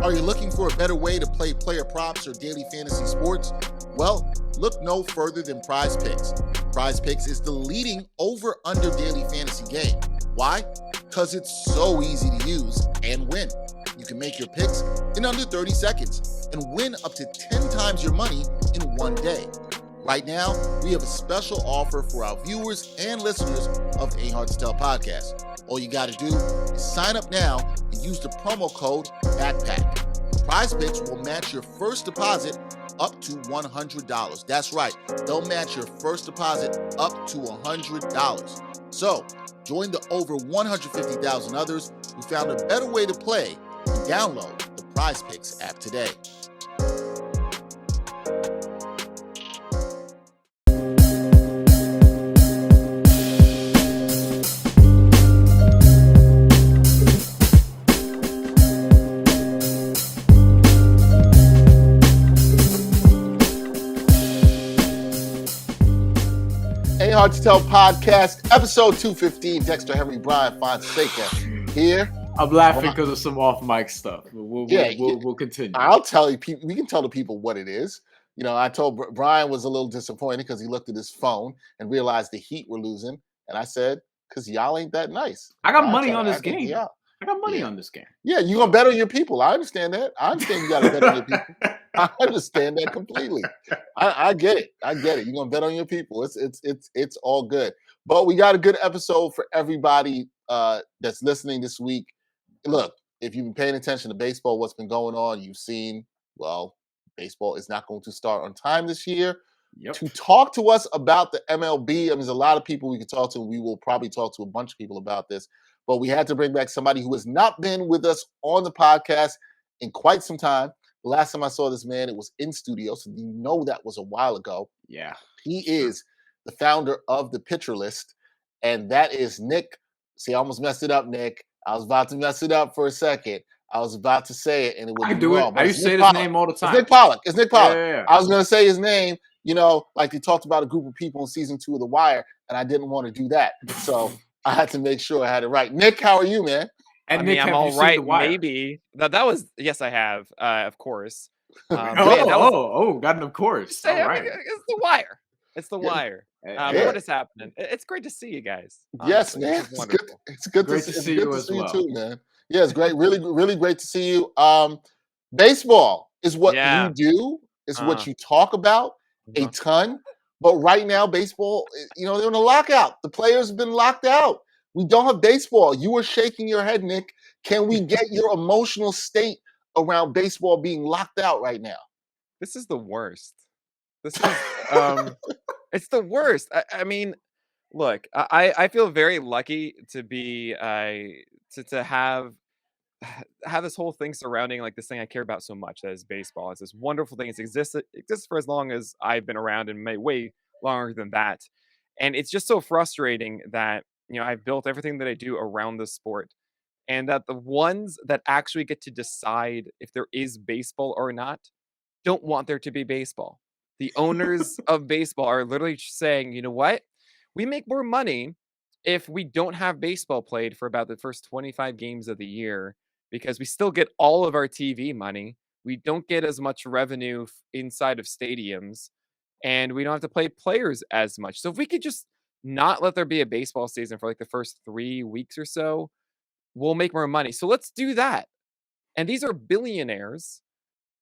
Are you looking for a better way to play player props or daily fantasy sports? Well, look no further than Prize Picks. Prize Picks is the leading over-under daily fantasy game. Why? Because it's so easy to use and win. You can make your picks in under 30 seconds and win up to 10 times your money in one day. Right now, we have a special offer for our viewers and listeners of the Ain't Hard to Tell podcast. All you got to do is sign up now and use the promo code BACKPACK. Prize Picks will match your first deposit up to $100. That's right. They'll match your first deposit up to $100. So, join the over 150,000 others who found a better way to play and download the Prize Picks app today. Hard to Tell podcast, episode 215. Dexter Henry Bryan Fonseca here. I'm laughing because of some off mic stuff. We'll continue. I'll tell you, we can tell the people what it is. You know, I told Brian was a little disappointed because he looked at his phone and realized the Heat were losing, and I said, "Because y'all ain't that nice." I got money on this game. I got money on this game. Yeah, you gonna bet on your people. I understand that. I understand you got to bet on your people. I understand that completely. I get it. You're gonna bet on your people. It's all good. But we got a good episode for everybody that's listening this week. Look, if you've been paying attention to baseball, what's been going on, you've seen, well, baseball is not going to start on time this year. Yep. To talk to us about the MLB, there's a lot of people we can talk to. We will probably talk to a bunch of people about this. But we had to bring back somebody who has not been with us on the podcast in quite some time. The last time I saw this man, it was in studio, so you know that was a while ago. Yeah. He is the founder of the Pitcher List, and that is Nick. See, I almost messed it up, Nick. I was about to mess it up for a second. I was about to say it, and it was wrong. I used to say his name all the time. It's Nick Pollack. Yeah. I was going to say his name, you know, like they talked about a group of people in season 2 of The Wire, and I didn't want to do that. So I had to make sure I had it right. Nick, how are you, man? And Nick, I'm all right. Maybe that was yes, I have, of course. Got an of course. All right. It's The Wire. It's The Wire. What is happening? It's great to see you guys. Honestly. Yes, man. It's good to see you as well, too, man. Yeah, it's great. Really, really great to see you. Baseball is what you do. Is what you talk about a ton. But right now, baseball, you know, they're in a lockout. The players have been locked out. We don't have baseball. You were shaking your head, Nick. Can we get your emotional state around baseball being locked out right now? This is the worst. This is it's the worst. I mean, look, I feel very lucky to be to have this whole thing surrounding like this thing I care about so much, that is baseball. It's this wonderful thing. It exists for as long as I've been around, and way longer than that. And it's just so frustrating that, you know, I've built everything that I do around the sport, and that the ones that actually get to decide if there is baseball or not don't want there to be baseball. The owners of baseball are literally saying, you know what? We make more money if we don't have baseball played for about the first 25 games of the year, because we still get all of our TV money. We don't get as much revenue inside of stadiums, and we don't have to play players as much. So if we could just not let there be a baseball season for like the first 3 weeks or so, we'll make more money. So let's do that. And these are billionaires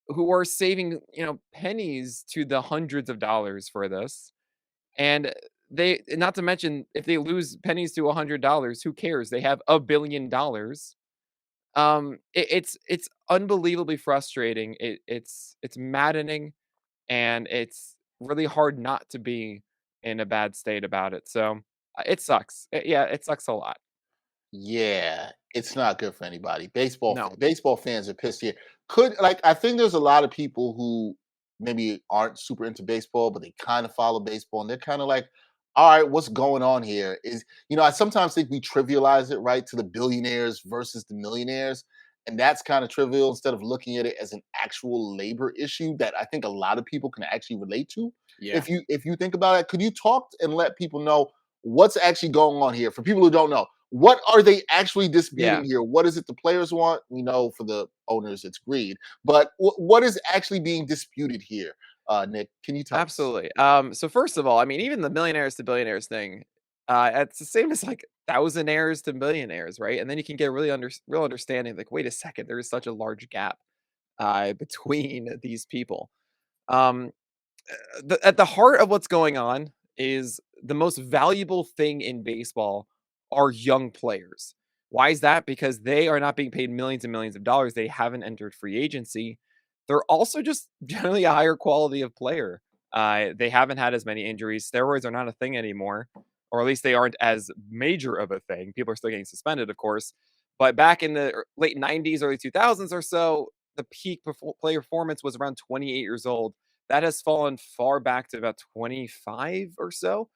who are saving, you know, pennies to the hundreds of dollars for this. And they, not to mention, if they lose pennies to $100, who cares? They have $1 billion. It's unbelievably frustrating. It's maddening, and it's really hard not to be in a bad state about it. So it sucks. It sucks a lot. Yeah, it's not good for anybody. Baseball fans are pissed here. I think there's a lot of people who maybe aren't super into baseball, but they kind of follow baseball, and they're kind of like, all right, what's going on here? I sometimes think we trivialize it, right, to the billionaires versus the millionaires. And that's kind of trivial instead of looking at it as an actual labor issue that I think a lot of people can actually relate to. Yeah. If you think about it, could you talk and let people know what's actually going on here? For people who don't know, What are they actually Yeah. disputing here? What is it the players want? We know for the owners it's greed, but what is actually being disputed here, Nick? Can you tell us? Absolutely. So first of all, I mean, even the millionaires to billionaires thing, it's the same as like thousandaires to millionaires, right? And then you can get really real understanding, like, wait a second, there is such a large gap between these people. Um, at the heart of what's going on is the most valuable thing in baseball are young players. Why is that? Because they are not being paid millions and millions of dollars. They haven't entered free agency. They're also just generally a higher quality of player. They haven't had as many injuries. Steroids are not a thing anymore, or at least they aren't as major of a thing. People are still getting suspended, of course. But back in the late 90s, early 2000s or so, the peak player performance was around 28 years old. That has fallen far back to about 25 or so.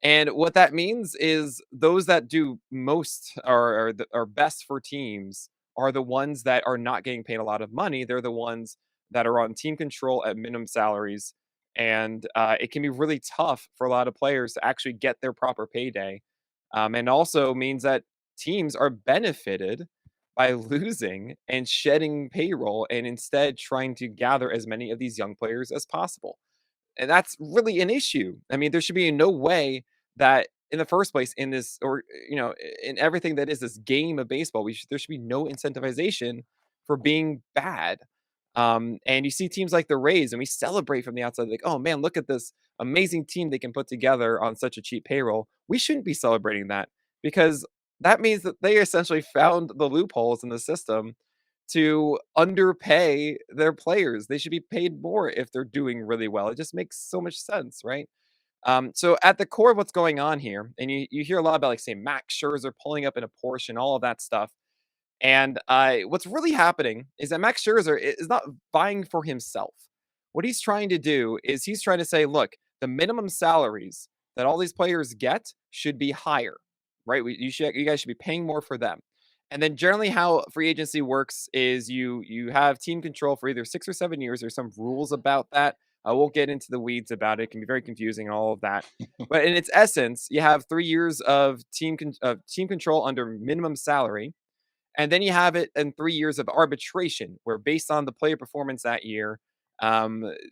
And what that means is those that do most are best for teams are the ones that are not getting paid a lot of money. They're the ones that are on team control at minimum salaries. And it can be really tough for a lot of players to actually get their proper payday. And also means that teams are benefited by losing and shedding payroll and instead trying to gather as many of these young players as possible. And that's really an issue. I mean, there should be no way that in the first place in this or in everything that is this game of baseball, there should be no incentivization for being bad. And you see teams like the Rays, and we celebrate from the outside, like, oh man, look at this amazing team they can put together on such a cheap payroll. We shouldn't be celebrating that because that means that they essentially found the loopholes in the system to underpay their players. They should be paid more if they're doing really well. It just makes so much sense, right? So at the core of what's going on here, and you hear a lot about like say Max Scherzer pulling up in a Porsche and all of that stuff. And what's really happening is that Max Scherzer is not vying for himself. What he's trying to do is he's trying to say, look, the minimum salaries that all these players get should be higher, right? You guys should be paying more for them. And then generally, how free agency works is you have team control for either 6 or 7 years. There's some rules about that. I won't get into the weeds about it. It can be very confusing and all of that. But in its essence, you have 3 years of team control under minimum salary, and then you have it in 3 years of arbitration, where based on the player performance that year,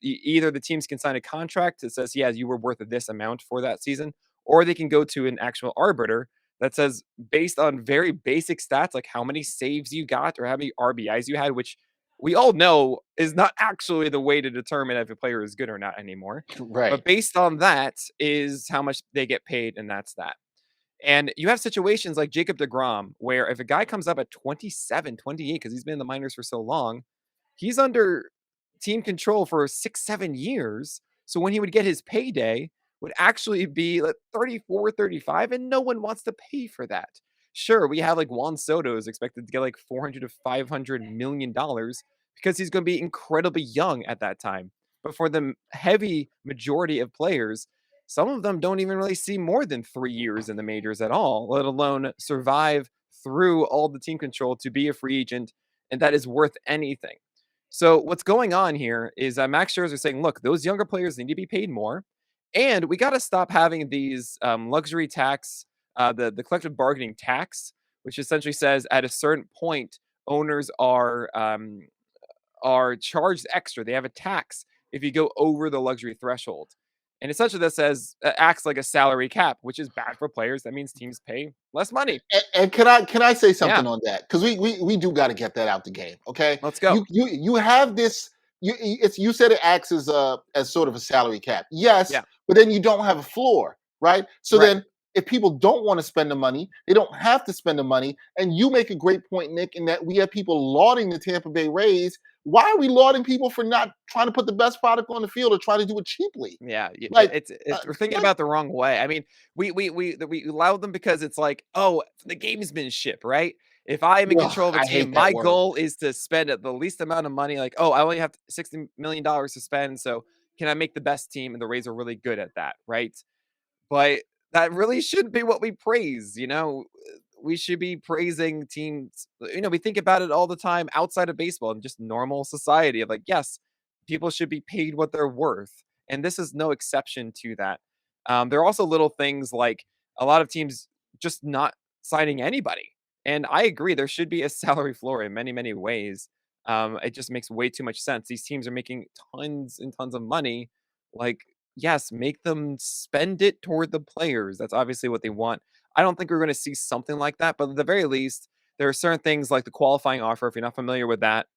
either the teams can sign a contract that says, yeah, you were worth this amount for that season, or they can go to an actual arbiter that says, based on very basic stats, like how many saves you got or how many RBIs you had, which we all know is not actually the way to determine if a player is good or not anymore. Right. But based on that is how much they get paid, and that's that. And you have situations like Jacob DeGrom, where if a guy comes up at 27, 28, because he's been in the minors for so long, he's under team control for 6, 7 years. So when he would get his payday would actually be like 34, 35, and no one wants to pay for that. Sure, we have like Juan Soto is expected to get like 400 to 500 million dollars because he's going to be incredibly young at that time. But for the heavy majority of players, some of them don't even really see more than 3 years in the majors at all, let alone survive through all the team control to be a free agent, and that is worth anything. So what's going on here is that Max Scherzer is saying, look, those younger players need to be paid more, and we got to stop having these luxury tax, the collective bargaining tax, which essentially says at a certain point owners are charged extra. They have a tax if you go over the luxury threshold. And essentially that says acts like a salary cap, which is bad for players. That means teams pay less money. And can I say Yeah, something on that? Because we do got to get that out the game. Okay, let's go. you have this. You said it acts as sort of a salary cap. Yes, Yeah, but then you don't have a floor, right? So right. then if people don't want to spend the money, they don't have to spend the money. And you make a great point, Nick, in that we have people lauding the Tampa Bay Rays. Why are we lauding people for not trying to put the best product on the field or trying to do it cheaply? Yeah, Like, it's we're thinking like about the wrong way. I mean, we allow them because it's like, oh, the gamemanship, right? If I am in ugh, control of a I team, hate that my word. goal is to spend the least amount of money. Like, oh, I only have $60 million to spend, so can I make the best team? And the Rays are really good at that, right? But that really should be what we praise, you know? We should be praising teams. We think about it all the time outside of baseball and just normal society of like, yes, people should be paid what they're worth. And this is no exception to that. There are also little things like a lot of teams just not signing anybody. And I agree, there should be a salary floor in many, many ways. It just makes way too much sense. These teams are making tons and tons of money. Like, yes, make them spend it toward the players. That's obviously what they want. I don't think we're going to see something like that, but at the very least, there are certain things like the qualifying offer. If you're not familiar with that,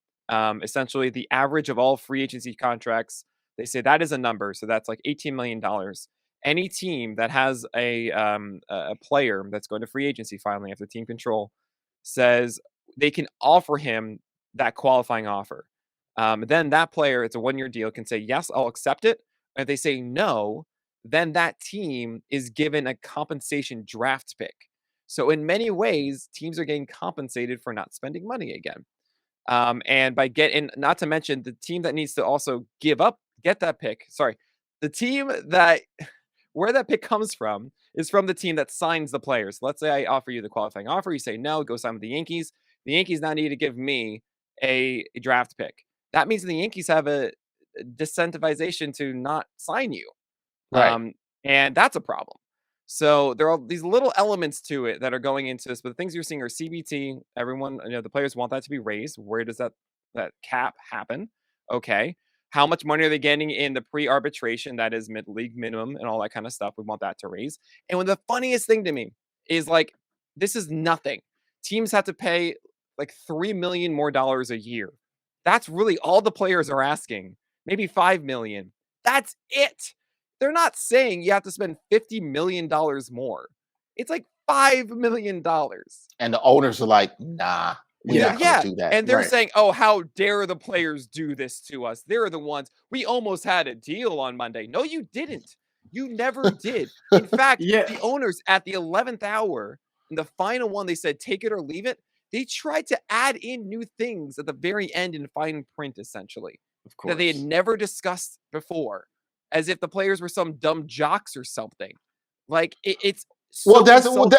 essentially the average of all free agency contracts, they say that is a number. So that's like $18 million. Any team that has a player that's going to free agency finally after team control says they can offer him that qualifying offer. Then that player, it's a 1-year deal, can say, yes, I'll accept it. If they say no, then that team is given a compensation draft pick. So in many ways, teams are getting compensated for not spending money again. And by getting, not to mention the team that needs to also get that pick. Sorry, the team that where that pick comes from is from the team that signs the players. Let's say I offer you the qualifying offer. You say no, go sign with the Yankees. The Yankees now need to give me a draft pick. That means the Yankees have a disincentivization to not sign you. Right. And that's a problem. So there are these little elements to it that are going into this, but the things you're seeing are CBT. Everyone, the players want that to be raised. Where does that cap happen? Okay. How much money are they getting in the pre-arbitration? That is mid-league minimum and all that kind of stuff. We want that to raise. And when the funniest thing to me is like, this is nothing. Teams have to pay like $3 million more a year. That's really all the players are asking. Maybe $5 million. That's it. They're not saying you have to spend $50 million more. It's like $5 million. And the owners are like, nah, we're not going to do that. And they're Right. saying, oh, how dare the players do this to us? They're the ones. We almost had a deal on Monday. No, you didn't. You never did. In fact, the owners at the 11th hour, in the final one, they said, take it or leave it. They tried to add in new things at the very end in fine print, essentially, Of course, that they had never discussed before, as if the players were some dumb jocks or something. Like it's so well, that's insulting.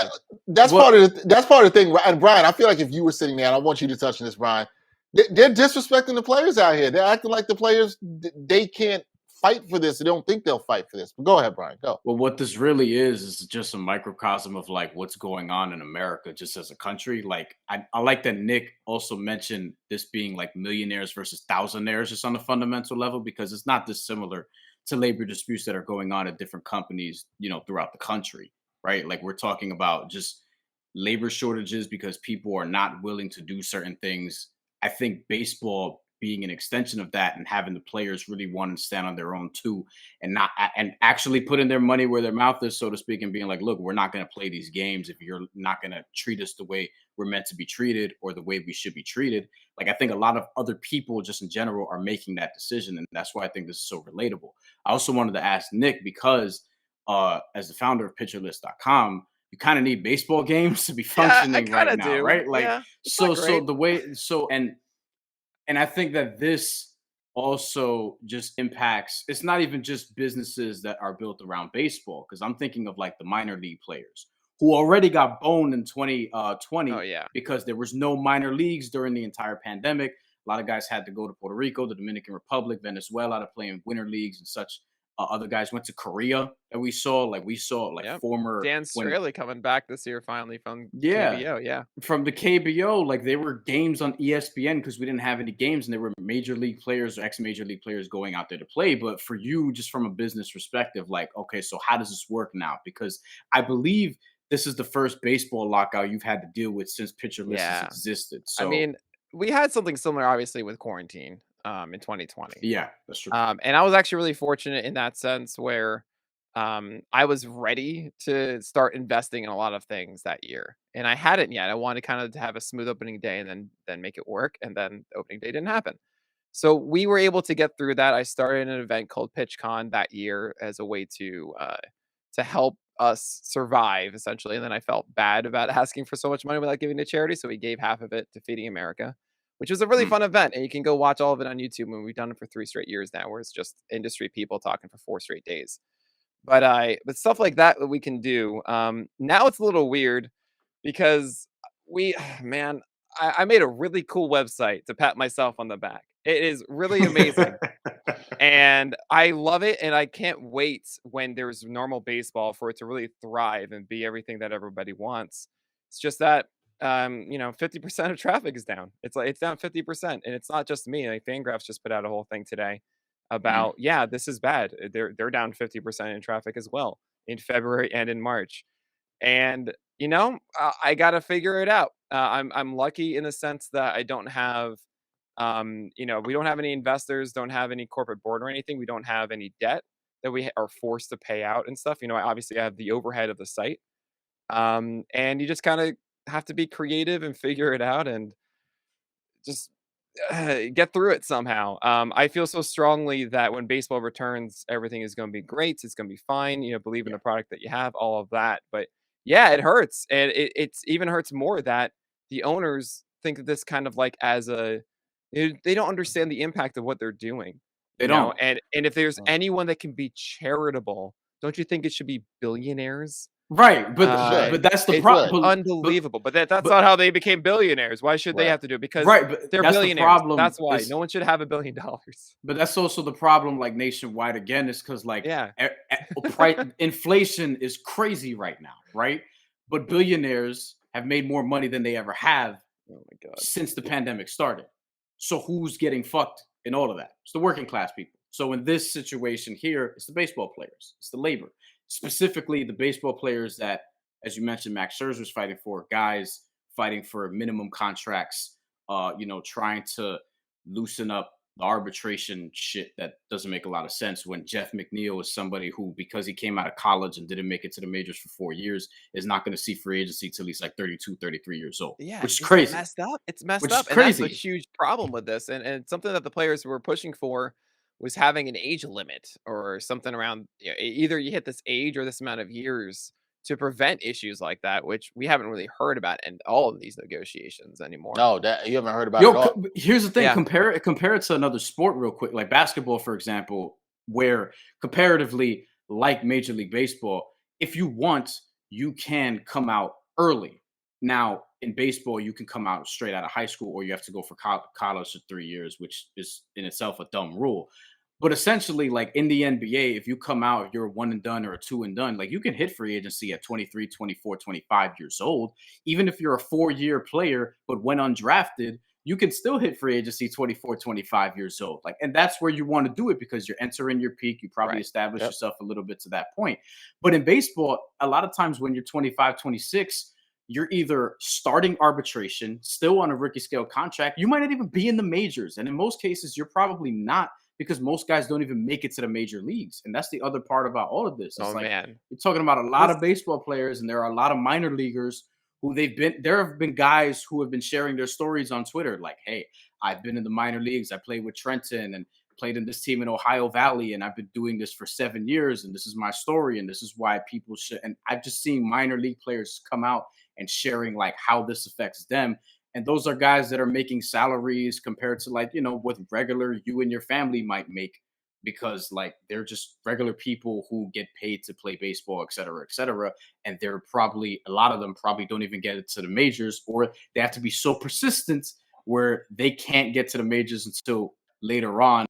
part of the thing. And Brian, I feel like if you were sitting there, and I want you to touch on this, Brian, they're disrespecting the players out here. They're acting like the players they can't fight for this. They don't think they'll fight for this. But go ahead, Brian. Go. Well, what this really is just a microcosm of like what's going on in America, just as a country. Like I like that Nick also mentioned this being like millionaires versus thousandaires, just on a fundamental level, because it's not dissimilar to labor disputes that are going on at different companies, throughout the country, right? Like we're talking about just labor shortages because people are not willing to do certain things. I think baseball being an extension of that and having the players really want to stand on their own too, and not and actually putting their money where their mouth is, so to speak, and being like, look, we're not going to play these games if you're not going to treat us the way we're meant to be treated or the way we should be treated. Like I think a lot of other people just in general are making that decision, and that's why I think this is so relatable. I also wanted to ask Nick, because as the founder of pitcherlist.com, you kind of need baseball games to be functioning right now, right? Like, so the way, and I think that this also just impacts, it's not even just businesses that are built around baseball, because I'm thinking of like the minor league players who already got boned in 2020 because there was no minor leagues during the entire pandemic. A lot of guys had to go to Puerto Rico, the Dominican Republic, Venezuela to play in winter leagues and such. Other guys went to Korea that we saw former Dan Straley coming back this year finally from KBO. From the KBO, like they were games on ESPN because we didn't have any games, and there were major league players or ex-major league players going out there to play. But for you, just from a business perspective, like, okay, so how does this work now? Because I believe this is the first baseball lockout you've had to deal with since Pitcher List has existed. So I mean, we had something similar, obviously, with quarantine in 2020. Yeah, that's true. And I was actually really fortunate in that sense where I was ready to start investing in a lot of things that year. And I hadn't yet. I wanted kind of to have a smooth opening day and then make it work. And then the opening day didn't happen. So we were able to get through that. I started an event called PitchCon that year as a way to help us survive, essentially. And then I felt bad about asking for so much money without giving to charity. So we gave half of it to Feeding America, which was a really fun event. And you can go watch all of it on YouTube. And we've done it for 3 straight years now, where it's just industry people talking for 4 straight days. But stuff like that we can do. Now it's a little weird because I made a really cool website to pat myself on the back. It is really amazing. And I love it. And I can't wait when there's normal baseball for it to really thrive and be everything that everybody wants. It's just that 50% of traffic is down. It's like it's down 50%, and it's not just me. Like Fangraphs just put out a whole thing today Mhm. about, yeah, this is bad. They're down 50% in traffic as well in February and in March. And I got to figure it out. I'm lucky in the sense that I don't have we don't have any investors, don't have any corporate board or anything. We don't have any debt that we are forced to pay out and stuff. Obviously I have the overhead of the site. And you just kind of have to be creative and figure it out and just get through it somehow. I feel so strongly that when baseball returns, everything is going to be great. It's going to be fine. Believe in Yeah. the product that you have, all of that. But yeah, it hurts, and it's even hurts more that the owners think of this kind of like as they don't understand the impact of what they're doing. They don't. And if there's Mm. anyone that can be charitable, don't you think it should be billionaires? Right, It should. but that's the It It's should. problem. unbelievable, but that's But not how they became billionaires. Why should they Right. have to do it? Because right, but they're that's the billionaires. problem. That's why. No one should have $1 billion. But that's also the problem, like nationwide again, is because like Yeah. inflation is crazy right now, right? But billionaires have made more money than they ever have Oh my god. since the pandemic started. So who's getting fucked in all of that? It's the working class people. So in this situation here, it's the baseball players, it's the labor, specifically the baseball players that, as you mentioned, Max Scherzer's fighting for, guys fighting for minimum contracts, trying to loosen up the arbitration shit that doesn't make a lot of sense when Jeff McNeil is somebody who, because he came out of college and didn't make it to the majors for 4 years, is not going to see free agency till he's like 32, 33 years old, Yeah, which is it's crazy, messed up. It's messed which is up, and that's a crazy. huge problem with this, and it's something that the players were pushing for was having an age limit or something around, either you hit this age or this amount of years to prevent issues like that, which we haven't really heard about in all of these negotiations anymore. No, that you haven't heard about it Yo, all. here's the thing. Yeah. Compare it to another sport real quick, like basketball, for example, where comparatively, like Major League Baseball, if you want, you can come out early. Now, in baseball, you can come out straight out of high school, or you have to go for college for 3 years, which is in itself a dumb rule. But essentially, like in the NBA, if you come out, you're a one and done or a two and done, like you can hit free agency at 23, 24, 25 years old. Even if you're a 4-year player, but went undrafted, you can still hit free agency 24, 25 years old. Like, and that's where you want to do it because you're entering your peak. You probably Right. established Yep. yourself a little bit to that point. But in baseball, a lot of times when you're 25, 26, you're either starting arbitration, still on a rookie scale contract. You might not even be in the majors. And in most cases, you're probably not, because most guys don't even make it to the major leagues. And that's the other part about all of this. It's Oh, like man. you're talking about a lot This of baseball players, and there are a lot of minor leaguers who there have been guys who have been sharing their stories on Twitter, like, hey, I've been in the minor leagues. I played with Trenton and played in this team in Ohio Valley, and I've been doing this for 7 years, and this is my story, and this is why people should. And I've just seen minor league players come out and sharing like how this affects them. And those are guys that are making salaries compared to like, what regular you and your family might make, because like they're just regular people who get paid to play baseball, et cetera, et cetera. And they're probably, a lot of them probably don't even get it to the majors, or they have to be so persistent where they can't get to the majors until later on,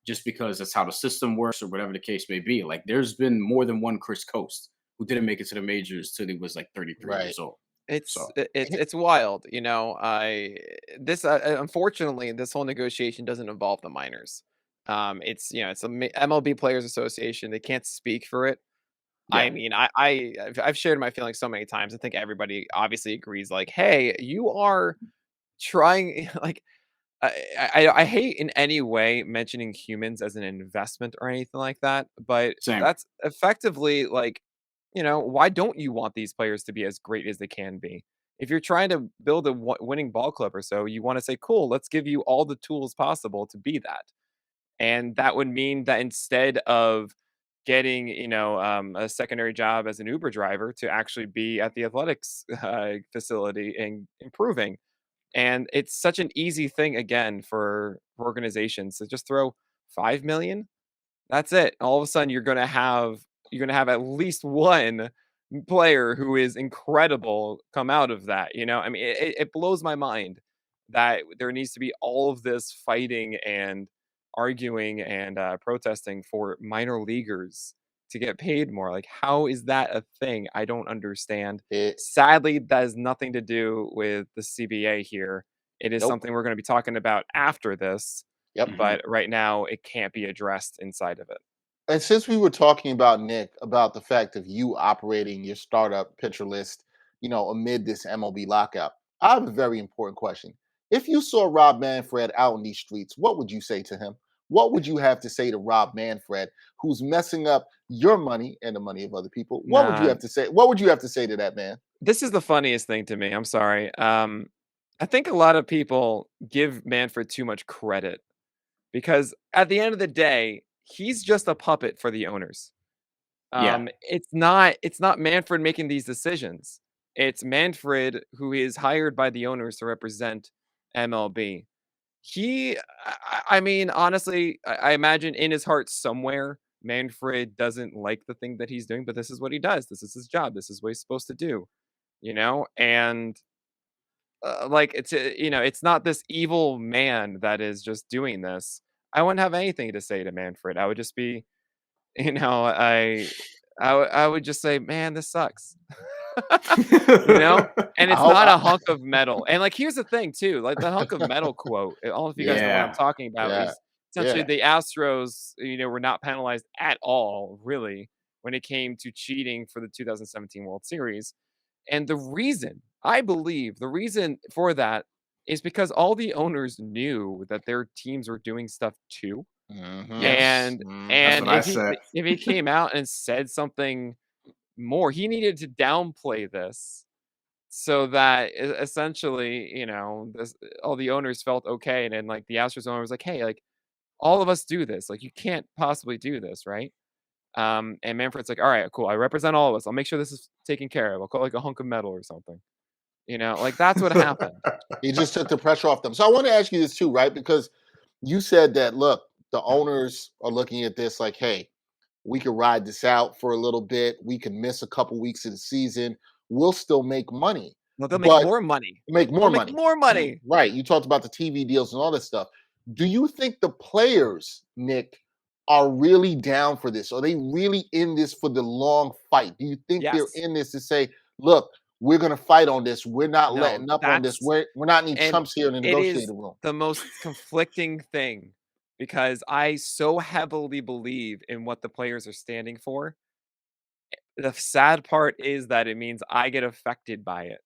just because that's how the system works or whatever the case may be. Like there's been more than one Chris Coast who didn't make it to the majors till he was like 33 Right. years old. it's So it's wild, I this unfortunately, this whole negotiation doesn't involve the minors. It's a MLB Players Association. They can't speak for it. I yeah, mean, I've shared my feelings so many times. I think everybody obviously agrees, like, hey, you are trying like I hate in any way mentioning humans as an investment or anything like that, but same. that's effectively like, why don't you want these players to be as great as they can be? If you're trying to build a winning ball club or so, you want to say, cool, let's give you all the tools possible to be that. And that would mean that instead of getting, a secondary job as an Uber driver, to actually be at the athletics facility and improving. And it's such an easy thing again for organizations to just throw 5 million. That's it. All of a sudden you're gonna have at least one player who is incredible come out of that. I mean, it blows my mind that there needs to be all of this fighting and arguing and protesting for minor leaguers to get paid more. Like, how is that a thing? I don't understand. It, Sadly, that has nothing to do with the CBA here. It is nope. something we're going to be talking about after this, Yep. but right now it can't be addressed inside of it. And since we were talking about Nick, about the fact of you operating your startup pitcher list, amid this MLB lockout, I have a very important question. If you saw Rob Manfred out in these streets, what would you say to him? What would you have to say to Rob Manfred, who's messing up your money and the money of other people? What would you Nah, have to say? What would you have to say to that man? this is the funniest thing to me. I'm sorry. I think a lot of people give Manfred too much credit because at the end of the day, he's just a puppet for the owners. Yeah. It's not Manfred making these decisions. It's Manfred who is hired by the owners to represent MLB. I mean, honestly, I imagine in his heart somewhere, Manfred doesn't like the thing that he's doing, but this is what he does. This is his job. This is what he's supposed to do, And like it's not this evil man that is just doing this. I wouldn't have anything to say to Manfred. I would just be, you know, I would just say, man, this sucks. you know and it's I hope not a I, hunk of metal. And like, here's the thing too, like the hunk of metal quote, I don't know if you guys know what I'm Yeah. talking about, yeah, is essentially yeah. the Astros were not penalized at all, really, when it came to cheating for the 2017 World Series. And the reason, I believe, the reason for that is because all the owners knew that their teams were doing stuff too. Mm-hmm. Yes. and That's and what I if he said. if he came out and said something more, he needed to downplay this so that essentially, all the owners felt okay. And then, like, the Astros owner was like, hey, like, all of us do this. Like, you can't possibly do this, right? And Manfred's like, all right, cool. I represent all of us. I'll make sure this is taken care of. I'll call it like a hunk of metal or something. Like, that's what happened. He just took the pressure off them. So I want to ask you this too, right? Because you said that, look, the owners are looking at this like, hey, we could ride this out for a little bit. We could miss a couple weeks of the season. We'll still make money, No, they'll make but more money. make They'll more make money. more money. Right. You talked about the TV deals and all this stuff. Do you think the players, Nick, are really down for this? Are they really in this for the long fight? Do you think they're Yes. in this to say, look, we're going to fight on this. We're not No, letting up on this. that's We're not any and chumps here in the it is negotiating room. the most conflicting thing because I so heavily believe in what the players are standing for. The sad part is that it means I get affected by it.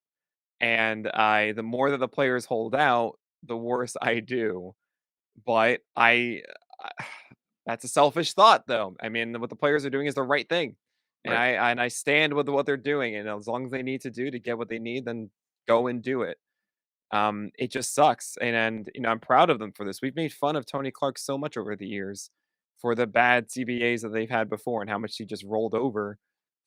And the more that the players hold out, the worse I do. But that's a selfish thought, though. I mean, what the players are doing is the right thing. And Right. I stand with what they're doing. And as long as they need to do to get what they need, then go and do it. It just sucks. And I'm proud of them for this. We've made fun of Tony Clark so much over the years for the bad CBAs that they've had before and how much he just rolled over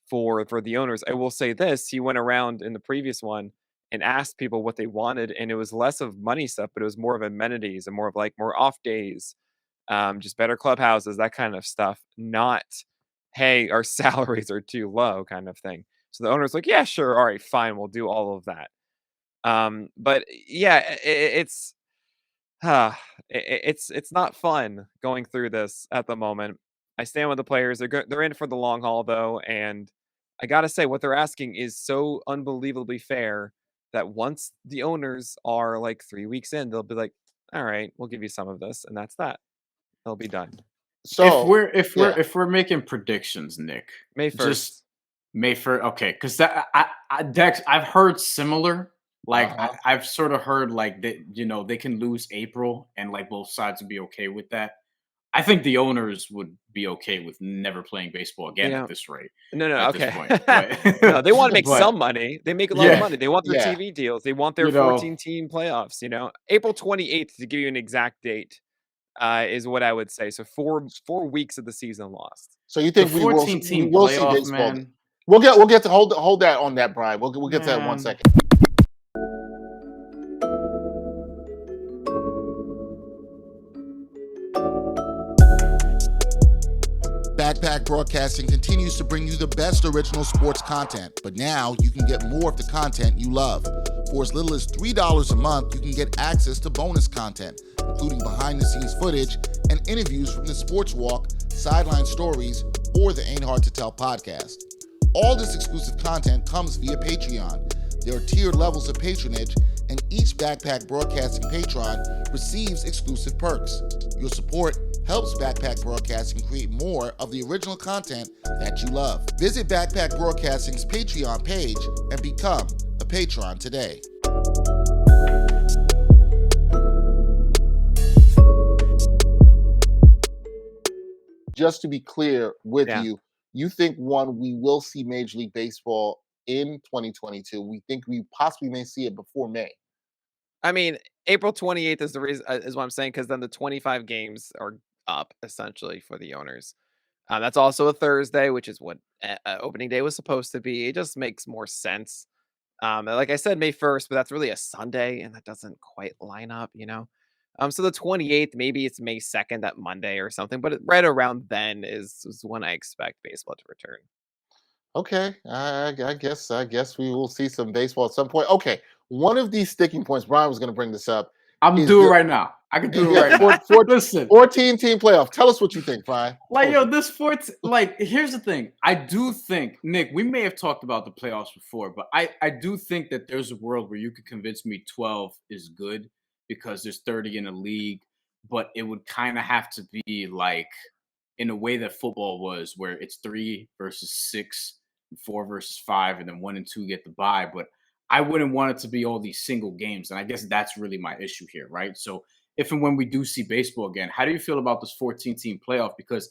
for the owners. I will say this, he went around in the previous one and asked people what they wanted, and it was less of money stuff, but it was more of amenities and more of like more off days, just better clubhouses, that kind of stuff, not, hey, our salaries are too low kind of thing. So the owner's like, yeah, sure, all right, fine, we'll do all of that. But yeah, it's not fun going through this at the moment. I stand with the players. They're in for the long haul though, and I gotta say what they're asking is so unbelievably fair that once the owners are like 3 weeks in, they'll be like, "All right, we'll give you some of this," and that's that. They'll be done. If So, we're if we're yeah. if we're making predictions, Nick, May just 1st. May 1st. Okay, because that Dex, I've heard similar. Like Uh-huh. I've sort of heard like that, they can lose April and like both sides would be okay with that. I think the owners would be okay with never playing baseball You again at know, this rate, no, at this okay. point. But No, they want to make but some money. They make a lot of yeah, money. They want their Yeah. TV deals. They want their you know, 14-team playoffs. April 28th, to give you an exact date, is what I would say. So 4 weeks of the season lost. So you the think we 14 team will see playoff, baseball then? man. We'll get to hold that on that, Brian. We'll get to that in 1 Man. second. Backpack Broadcasting continues to bring you the best original sports content, but now you can get more of the content you love. For as little as $3 a month, you can get access to bonus content, including behind-the-scenes footage and interviews from the Sports Walk, sideline stories, or the Ain't Hard to Tell podcast. All this exclusive content comes via Patreon. There are tiered levels of patronage, and each Backpack Broadcasting patron receives exclusive perks. Your support helps Backpack Broadcasting create more of the original content that you love. Visit Backpack Broadcasting's Patreon page and become a patron today. Just to be clear with you, you think, one, we will see Major League Baseball in 2022. We think we possibly may see it before May. I mean, April 28th is the reason, is what I'm saying, because then the 25 games are up essentially for the owners. That's also a Thursday, which is what opening day was supposed to be. It just makes more sense. Like I said, May 1st, but that's really a Sunday, and that doesn't quite line up, So the 28th, maybe it's May 2nd, that Monday or something, but right around then is when I expect baseball to return. Okay, I guess we will see some baseball at some point. Okay, one of these sticking points, Brian was going to bring this up. I'm doing it right now. I can do it right now. Listen, 14-team playoff. Tell us what you think, Brian. This 14. Here's the thing. I do think, Nick, we may have talked about the playoffs before, but I do think that there's a world where you could convince me 12 is good because there's 30 in a league, but it would kind of have to be like in a way that football was, where it's 3 versus 6, 4 versus 5, and then 1 and 2 get the bye. But I wouldn't want it to be all these single games. And I guess that's really my issue here, right? So if and when we do see baseball again, how do you feel about this 14-team playoff? Because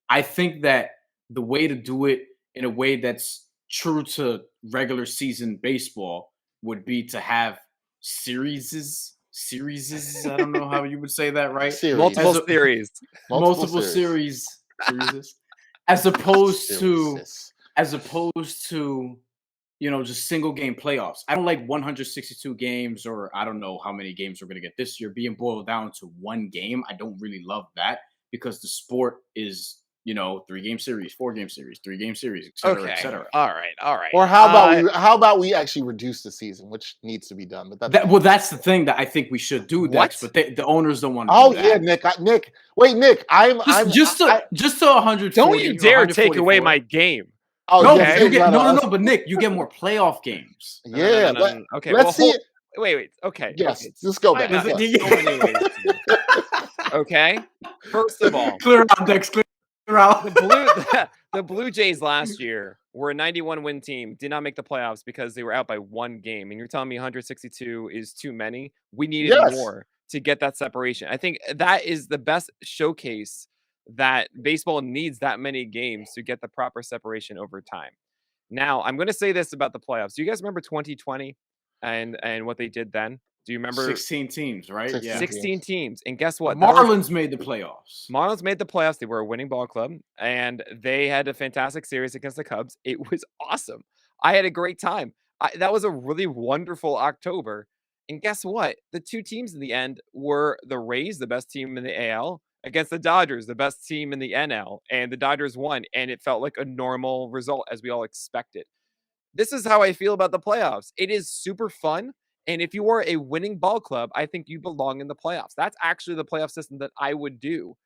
I think that the way to do it in a way that's true to regular season baseball would be to have series. I don't know how you would say that, right? Multiple series. As opposed to just single game playoffs. I don't like 162 games, or I don't know how many games we're going to get this year, being boiled down to one game. I don't really love that because the sport is, 3-game series, 4-game series, 3-game series, et cetera, et cetera. All right. Or how about we actually reduce the season, which needs to be done. But that's the thing that I think we should do. Dex, but the owners don't want to. Oh do yeah, that. Nick. Wait, Nick. Just to 140. Don't you dare take away my game. Oh, no, okay. But Nick, you get more playoff games. Yeah. Okay. Let's see it. Wait. Okay. Yes. Let's go back. Okay. First of all, clear out, Dex. Clear out. The Blue Jays last year were a 91-win team, did not make the playoffs because they were out by one game. And you're telling me 162 is too many? We needed more to get that separation. I think that is the best showcase that baseball needs that many games to get the proper separation over time. Now, I'm going to say this about the playoffs. Do you guys remember 2020 and what they did then? Do you remember 16 teams, right? 16 teams. And guess what? Marlins made the playoffs. Marlins made the playoffs. They were a winning ball club, and they had a fantastic series against the Cubs. It was awesome. I had a great time. That was a really wonderful October. And guess what? The two teams in the end were the Rays, the best team in the AL, against the Dodgers, the best team in the NL, and the Dodgers won, and it felt like a normal result as we all expected. This is how I feel about the playoffs. It is super fun, and if you are a winning ball club, I think you belong in the playoffs. That's actually the playoff system that I would do.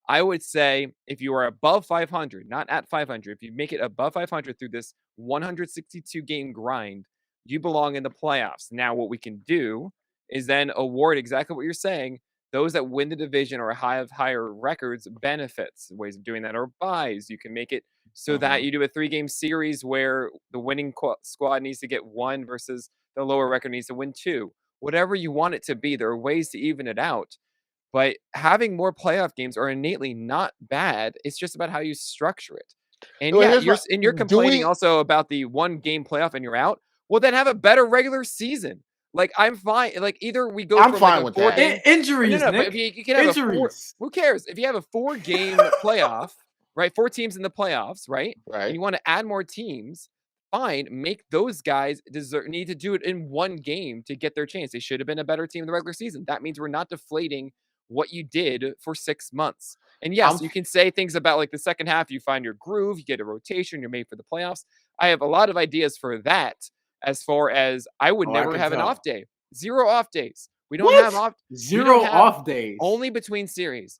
I would say if you are above 500, not at 500, if you make it above 500 through this 162-game grind, you belong in the playoffs. Now, what we can do is then award exactly what you're saying. Those that win the division or have higher records benefits. Ways of doing that are buys. You can make it so that you do a 3-game series where the winning squad needs to get 1 versus the lower record needs to win 2. Whatever you want it to be, there are ways to even it out. But having more playoff games are innately not bad. It's just about how you structure it. And you're complaining also about the 1-game playoff and you're out. Well, then have a better regular season. Like, I'm fine. Like, either we go. I'm fine with that. Injuries. No, Nick. but if you can have injuries. Who cares? If you have a 4-game playoff, right? 4 teams in the playoffs, right? Right. And you want to add more teams, fine. Make those guys need to do it in 1 game to get their chance. They should have been a better team in the regular season. That means we're not deflating what you did for 6 months. And yes, you can say things about like the second half. You find your groove. You get a rotation. You're made for the playoffs. I have a lot of ideas for that. As far as I would never have an off day. 0 off days. We don't have zero off days. Only between series.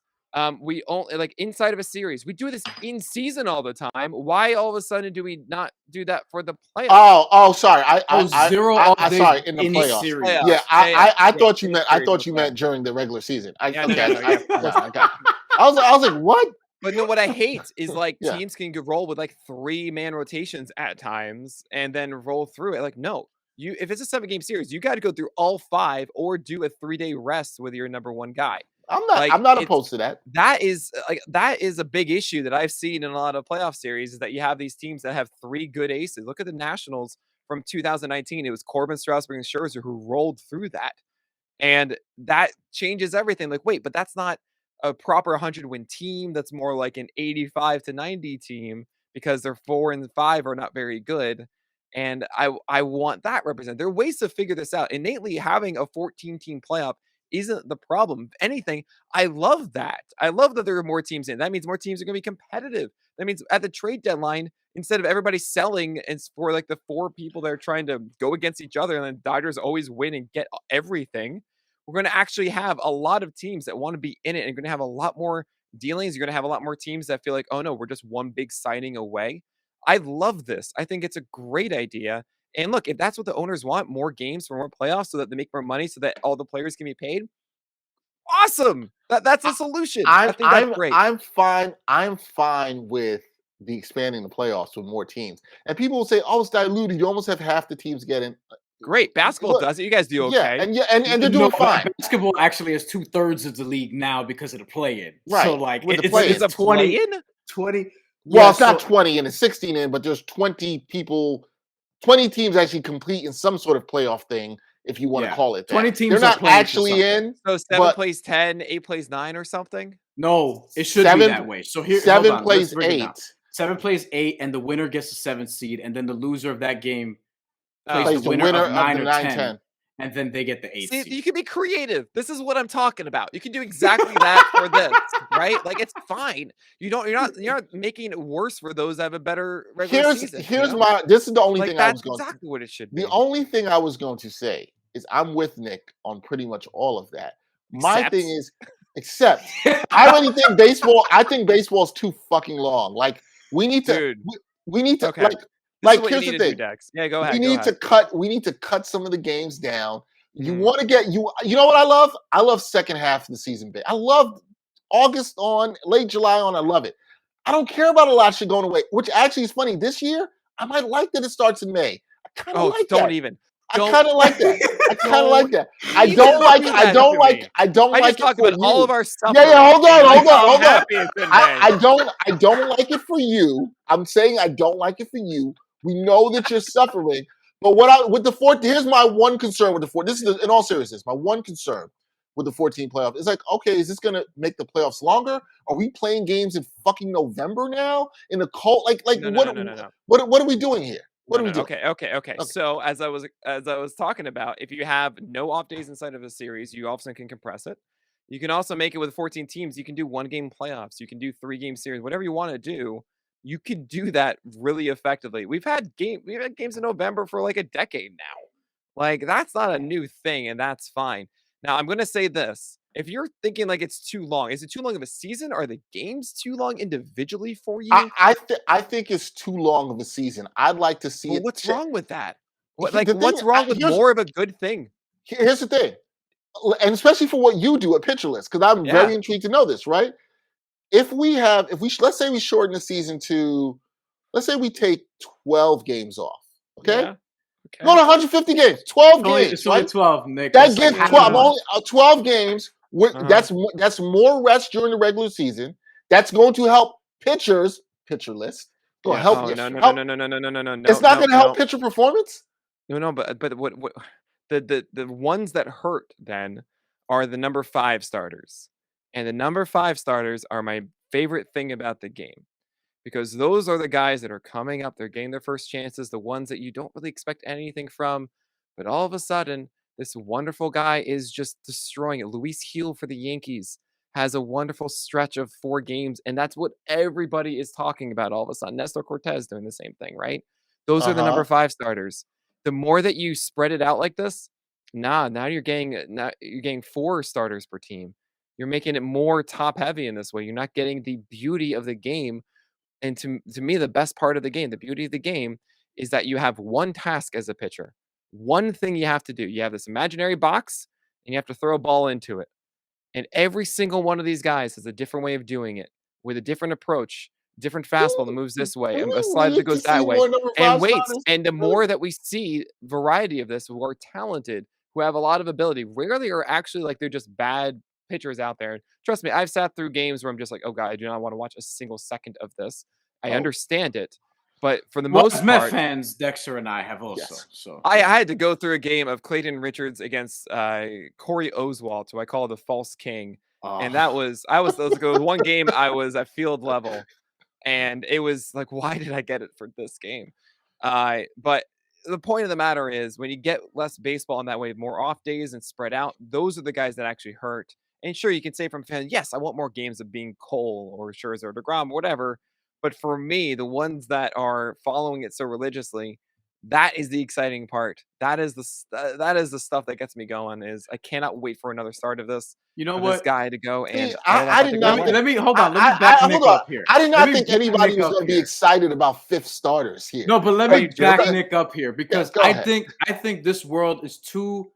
We only like inside of a series. We do this in season all the time. Why all of a sudden do we not do that for the playoffs? Sorry. Oh, 0 off days Sorry. In the in playoffs. series. Yeah, I Yeah, thought you in a meant series in the playoffs. during the regular season. Yeah, no, yeah, of course. I got you. I was like, what? But no, what I hate is like Yeah. teams can roll with like 3-man rotations at times and then roll through it. Like, no, if it's a 7-game series, you got to go through all 5 or do a 3-day rest with your number 1 guy. I'm not opposed to that. That is a big issue that I've seen in a lot of playoff series is that you have these teams that have 3 good aces. Look at the Nationals from 2019. It was Corbin, Strasburg, and Scherzer who rolled through that. And that changes everything. Like, wait, but that's not a proper 100-win team. That's more like an 85 to 90 team because their 4 and 5 are not very good. And I want that represented. There are ways to figure this out. Innately, having a 14-team playoff isn't the problem. If anything, I love that. I love that there are more teams in. That means more teams are going to be competitive. That means at the trade deadline, instead of everybody selling and for like the 4 people that are trying to go against each other and then Dodgers always win and get everything, we're going to actually have a lot of teams that want to be in it and going to have a lot more dealings. You're going to have a lot more teams that feel like, oh no, we're just one big signing away. I love this. I think it's a great idea. And look, if that's what the owners want, more games for more playoffs so that they make more money so that all the players can be paid. Awesome. That's a solution. I think that's great. I'm fine with the expanding the playoffs with more teams. And people will say, "Oh, it's diluted. You almost have half the teams get in." Great. Basketball does it. You guys do okay. Yeah, and they're doing fine. Basketball actually has 2/3 of the league now because of the play-in. Right. So like with the it's a 20. Well, Yeah, it's not 20 and it's 16 in, but there's 20 people, 20 teams actually complete in some sort of playoff thing, if you want to call it that. 20 teams They're not playing for actually in. So 7 plays 10, 8 plays 9 or something? No, it should be that way. So here, 7 hold on, plays let's break it down. 8. 7 plays 8, and the winner gets the 7th seed, and then the loser of that game plays Plays the winner of 9 or 10, and then they get the 8th See, seed. you can be creative. This is what I'm talking about. You can do exactly that for this, right? Like it's fine. You're not making it worse for those that have a better regular season. This is the only like thing I was that's going exactly what it should be. The only thing I was going to say is I'm with Nick on pretty much all of that. My thing is, except I really think I think baseball's too fucking long. Like we need to, Dude. we need to Okay. like This is what here's you the need to thing. do, Dex. Yeah, go ahead. We need to cut some of the games down. You want to get you know what I love? I love second half of the season. I love August on, late July on. I love it. I don't care about a lot of shit going away, which actually is funny. This year, I might like that it starts in May. I kind of like that. I kind of like that. I kind of like that. I don't like it for you. All of our stuff. Yeah, hold on. I don't like it for you. I'm saying I don't like it for you. We know that you're suffering. But here's my one concern with the 4. This is in all seriousness, my one concern with the 14 playoff is like, okay, is this gonna make the playoffs longer? Are we playing games in fucking November now? In the cold, No. What are we doing here? What are we doing? Okay. So as I was talking about, if you have no off days inside of a series, you also can compress it. You can also make it with 14 teams. You can do 1-game playoffs. You can do 3-game series. Whatever you want to do, you can do that really effectively. We've had games in November for like a decade now. Like that's not a new thing, and that's fine. Now I'm gonna say this: if you're thinking like it's too long, is it too long of a season? Are the games too long individually for you? I think it's too long of a season. I'd like to see it. What's wrong with that? What's wrong with more of a good thing? Here's the thing, and especially for what you do at Pitcher List, because I'm very intrigued to know this. Right? Let's say we shorten the season to, let's say we take 12 games off. Okay. Yeah. Okay. Not 150 games, 12 games. It's only 12, Nick. That gets 12. Only 12 games. That's more rest during the regular season. That's going to help pitcher list. Going to help you. No. It's not going to help pitcher performance. No. But what the ones that hurt then are the number 5 starters, and the number 5 starters are my favorite thing about the game. Because those are the guys that are coming up. They're getting their first chances, the ones that you don't really expect anything from. But all of a sudden, this wonderful guy is just destroying it. Luis Gil for the Yankees has a wonderful stretch of 4 games. And that's what everybody is talking about all of a sudden. Nestor Cortez doing the same thing, right? Those are the number 5 starters. The more that you spread it out like this, now you're getting 4 starters per team. You're making it more top heavy in this way. You're not getting the beauty of the game. And to me, the best part of the game, the beauty of the game, is that you have one task as a pitcher, one thing you have to do. You have this imaginary box, and you have to throw a ball into it. And every single one of these guys has a different way of doing it, with a different approach, different fastball that moves this way, a slider that goes that way, and waits. And the more that we see variety of this, who are talented, who have a lot of ability, rarely are actually like they're just bad pitchers out there. Trust me, I've sat through games where I'm just like, oh God, I do not want to watch a single second of this. I understand it, but for the most as Met part, fans, Dexter and I have also. Yes. So I had to go through a game of Clayton Richards against Corey Oswalt, who I call the false king. And that was one game I was at field level, and it was like, why did I get it for this game? But the point of the matter is, when you get less baseball in that way, more off days and spread out, those are the guys that actually hurt. And sure, you can say from fans, yes, I want more games of being Cole or Scherzer or DeGrom, whatever. But for me, the ones that are following it so religiously, that is the exciting part. That is the stuff that gets me going. Is I cannot wait for another start of this. you know For what? this guy to go, and I did not. Let me hold on. Let me back Nick up here. I did not Let me think back anybody Nick was up going to be here. excited about fifth starters here. No, but let Are me you back joking? Nick up here because go ahead. I think this world is too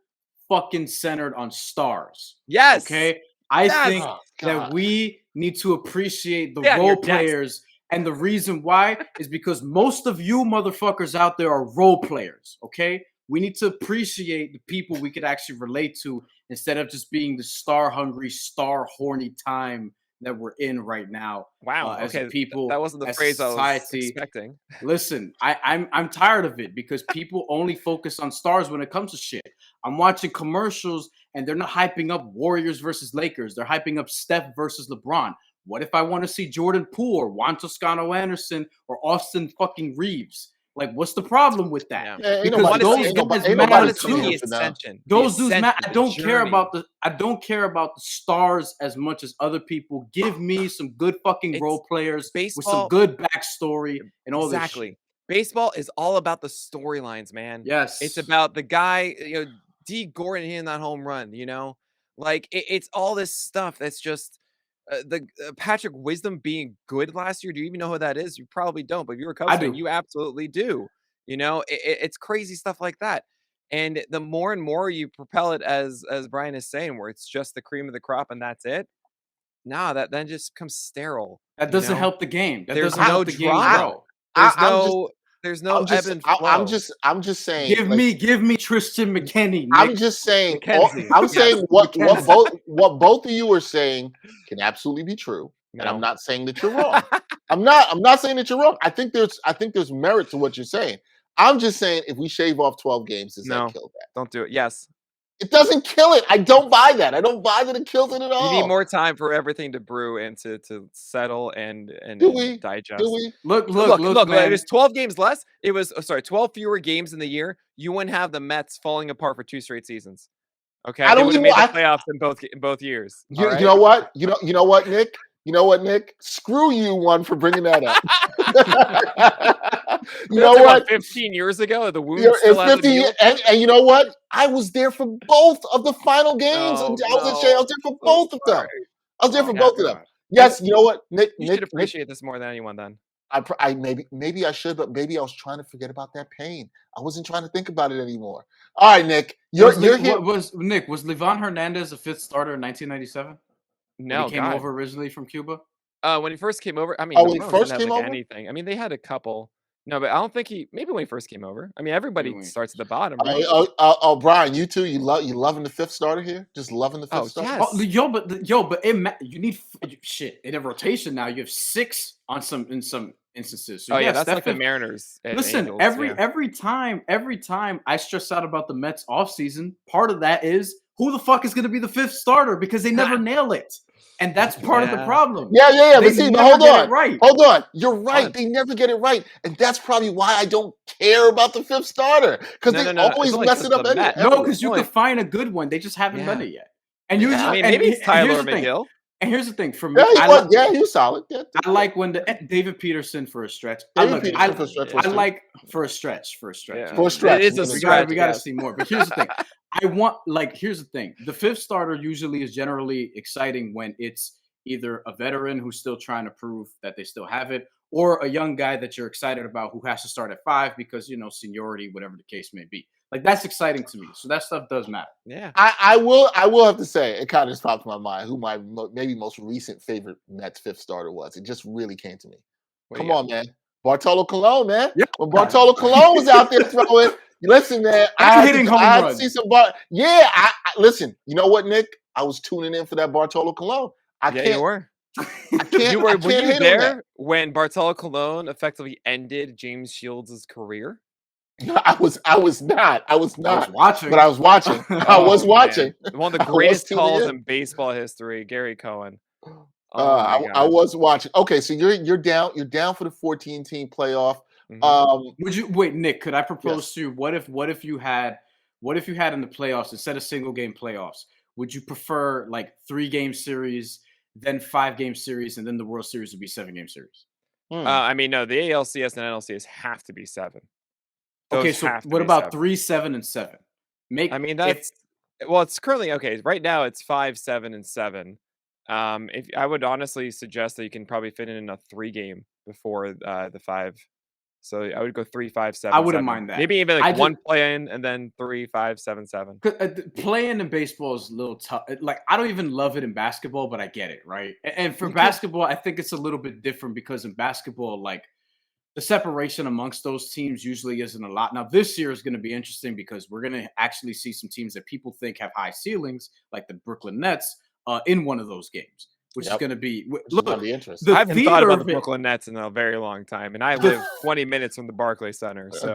fucking centered on stars. yes, Okay. I think Oh, that God. we need to appreciate the Yeah, role you're Dexter. players. And the reason why is because most of you motherfuckers out there are role players. Okay. We need to appreciate the people we could actually relate to instead of just being the star hungry, star horny time that we're in right now. Wow. As Okay, people, that wasn't the as phrase I was society. expecting. Listen, I'm tired of it because people only focus on stars when it comes to shit. I'm watching commercials and they're not hyping up Warriors versus Lakers. They're hyping up Steph versus LeBron. What if I want to see Jordan Poole or Juan Toscano Anderson or Austin fucking Reeves? Like, what's the problem with that? Yeah. Ain't Because nobody- those ain't guys nobody- ain't matter nobody see coming too. here the for now. ascension. Those the dudes, man, ascension, I don't the care journey. about the stars as much as other people. Give me some good fucking It's role players with baseball. some good backstory and all this Exactly. shit. Baseball is all about the storylines, man. Yes. It's about the guy, D. Gordon hitting that home run, like it's all this stuff that's just the Patrick Wisdom being good last year. Do you even know who that is? You probably don't, but if you're a Cubs I fan, do. you absolutely do. It's crazy stuff like that. And the more and more you propel it, as Brian is saying, where it's just the cream of the crop and that's it. Nah, that then just becomes sterile. That doesn't help the game. That There's doesn't no help the game drama. grow. There's no ebb and flow. I'm just saying. Give me Tristan McKenney. I'm Nick. just saying. McKenzie. I'm Yes, saying what McKenzie. what both of you are saying can absolutely be true, and I'm No. not saying that you're wrong. I'm not saying that you're wrong. I think there's merit to what you're saying. I'm just saying if we shave off 12 games, does No. that kill that? Don't do it. Yes. It doesn't kill it. I don't buy that. I don't buy that it kills it at all. You need more time for everything to brew and to settle and Do we? digest. Do we? Look, Man. man. It was 12 games less. It was 12 fewer games in the year. You wouldn't have the Mets falling apart for 2 straight seasons. Okay, I they don't would have even- made the playoffs in both years. You, all right? you know what? You know what, Nick? You know what, Nick? Screw you, one, for bringing that up. You know That's what? 15 years ago, the wound It's still hasn't 50, healed. and you know what? I was there for both of the final games. Oh, I was no. there for both of them. Sorry. I was there for Oh, both of them. God. Yes, you know what, Nick? You Nick, should appreciate this more than anyone. Then I maybe I should, but maybe I was trying to forget about that pain. I wasn't trying to think about it anymore. All right, Nick, you're here. Was Livan Hernandez a fifth starter in 1997? no, When he came God. over originally from Cuba. When he first came over, I mean, Oh, the when he Marlins first didn't have, came like, over? anything. I mean, they had a couple. No, but I don't think maybe when he first came over. I mean, everybody Maybe. starts at the bottom, right? Brian, you too. You loving the fifth starter here? Just loving the fifth Oh, starter? yes. But you need shit in a rotation now. You have 6 in some instances. So Oh, yeah, yes, that's like the definitely- Mariners. And Listen, Angels, every time I stress out about the Mets offseason, part of that is who the fuck is going to be the fifth starter because they never nail it, and that's part of the Yeah. problem. Yeah. They But see, never hold get it on. right. Hold on. You're right. Fun. They never get it right. And that's probably why I don't care about the fifth starter. Because No, they no, no. always It's only mess 'cause it up of the Mets. anyway. No, because you Only- could find a good one. They just haven't Yeah. done it yet. And Yeah, usually, I mean, and maybe it's here's Tyler the thing. McGill. And here's the thing for me, Yeah, he was. Yeah, he was solid. Yeah, I like when David Peterson for a stretch. David Peterson for a stretch was I too. like for a stretch. Yeah. For a stretch. It is a meaning- stretch. We got to yes. see more. But here's the thing. Here's the thing. The fifth starter usually is generally exciting when it's either a veteran who's still trying to prove that they still have it, or a young guy that you're excited about who has to start at 5 because, seniority, whatever the case may be. Like, that's exciting to me. So that stuff does matter. Yeah. I will have to say, it kind of just popped in my mind who my maybe most recent favorite Mets fifth starter was. It just really came to me. Come on, man. Bartolo Colon, man. Yeah. When Bartolo Colon was out there throwing, listen, man, I had to see some listen, you know what, Nick? I was tuning in for that Bartolo Colon. You were. I can't. Were hate you on there that. when Bartolo Colon effectively ended James Shields' career? I was not. I was watching. But I was watching. I was watching. One of the greatest calls in baseball history, Gary Cohen. I was watching. Okay, so you're down for the 14-team playoff. Would you wait, Nick? Could I propose to you? What if you had in the playoffs instead of single game playoffs? Would you prefer like 3-game series, then 5-game series, and then the World Series would be 7-game series? I mean, no, the ALCS and NLCS have to be 7. Okay, so what about 3, 7, and 7? It's currently okay. Right now, it's 5, 7, and 7. If I would honestly suggest that you can probably fit in a 3-game before the 5. So I would go 3, 5, 7. I wouldn't 7. mind that. Maybe even like one play-in and then 3, 5, 7, 7. Playing in baseball is a little tough. Like, I don't even love it in basketball, but I get it, right? And for basketball, I think it's a little bit different because in basketball, like, the separation amongst those teams usually isn't a lot. Now, this year is going to be interesting because we're going to actually see some teams that people think have high ceilings, like the Brooklyn Nets, in one of those games, which is going to be interesting. I haven't thought about the Brooklyn Nets in a very long time, and I live 20 minutes from the Barclays Center. So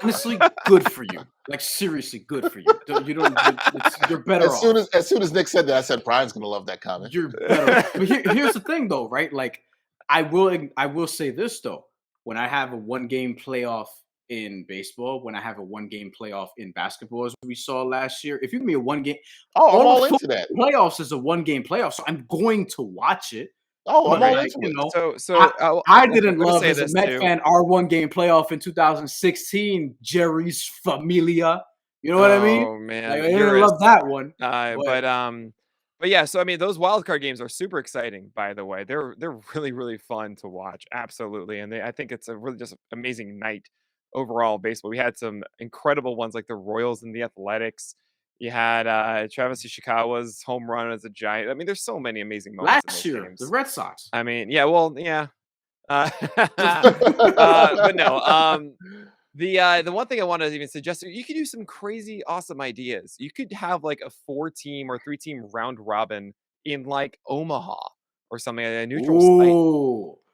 honestly, good for you. Like, seriously, good for you. You're better off. As soon as Nick said that, I said Brian's going to love that comment. You're better off. But here's the thing, though, right? Like, I will say this though. When I have a 1-game playoff in baseball, when I have a 1-game playoff in basketball, as we saw last year, if you give me a 1-game, I'm all into that. Playoffs is a 1-game playoff, so I'm going to watch it. I'm all into it. So I didn't love as a Met fan our 1-game playoff in 2016, Jerry's Familia. You know what I mean? Oh man, like, I didn't love that one. But yeah, so I mean, those wildcard games are super exciting. By the way, they're really really fun to watch. Absolutely, and I think it's a really just amazing night overall baseball. We had some incredible ones like the Royals and the Athletics. You had Travis Ishikawa's home run as a Giant. I mean, there's so many amazing moments. Last year, games. the Red Sox. I mean, yeah, but no. The one thing I want to even suggest, you could do some crazy awesome ideas. You could have like a 4-team or 3-team round robin in like Omaha or something, like a neutral site.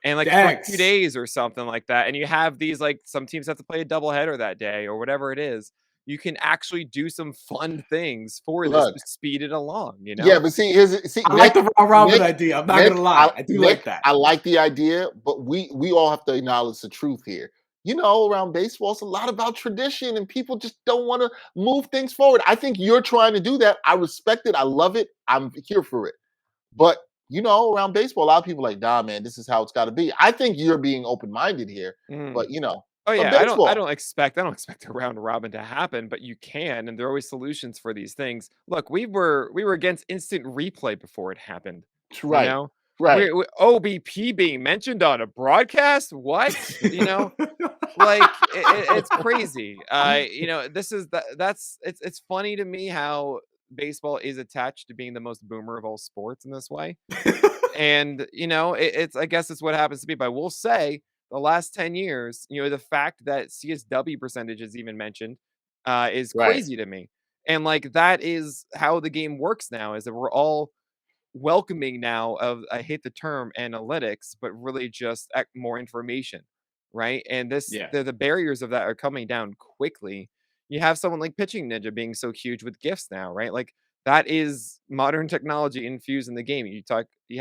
And like for 2 days or something like that. And you have these, like, some teams have to play a doubleheader that day or whatever it is. You can actually do some fun things for this to speed it along, you know? Yeah, but see, I like the round robin idea. I'm not gonna lie. I do like that. I like the idea, but we all have to acknowledge the truth here. Around baseball, it's a lot about tradition, and people just don't want to move things forward. I think you're trying to do that. I respect it. I love it. I'm here for it. But around baseball, a lot of people are like, nah, man, this is how it's got to be. I think you're being open-minded here, but Oh yeah, I don't expect a round robin to happen, but you can, and there are always solutions for these things. Look, we were against instant replay before it happened. Right. You know? Right. OBP being mentioned on a broadcast? What? Like it's crazy. It's funny to me how baseball is attached to being the most boomer of all sports in this way. And I guess it's what happens to be. But we'll say the last 10 years, the fact that CSW percentage is even mentioned is crazy to me. And like that is how the game works now, is that we're all welcoming now of, I hate the term analytics, but really just more information, right? And the barriers of that are coming down quickly. You have someone like Pitching Ninja being so huge with gifts now, right? Like that is modern technology infused in the game. You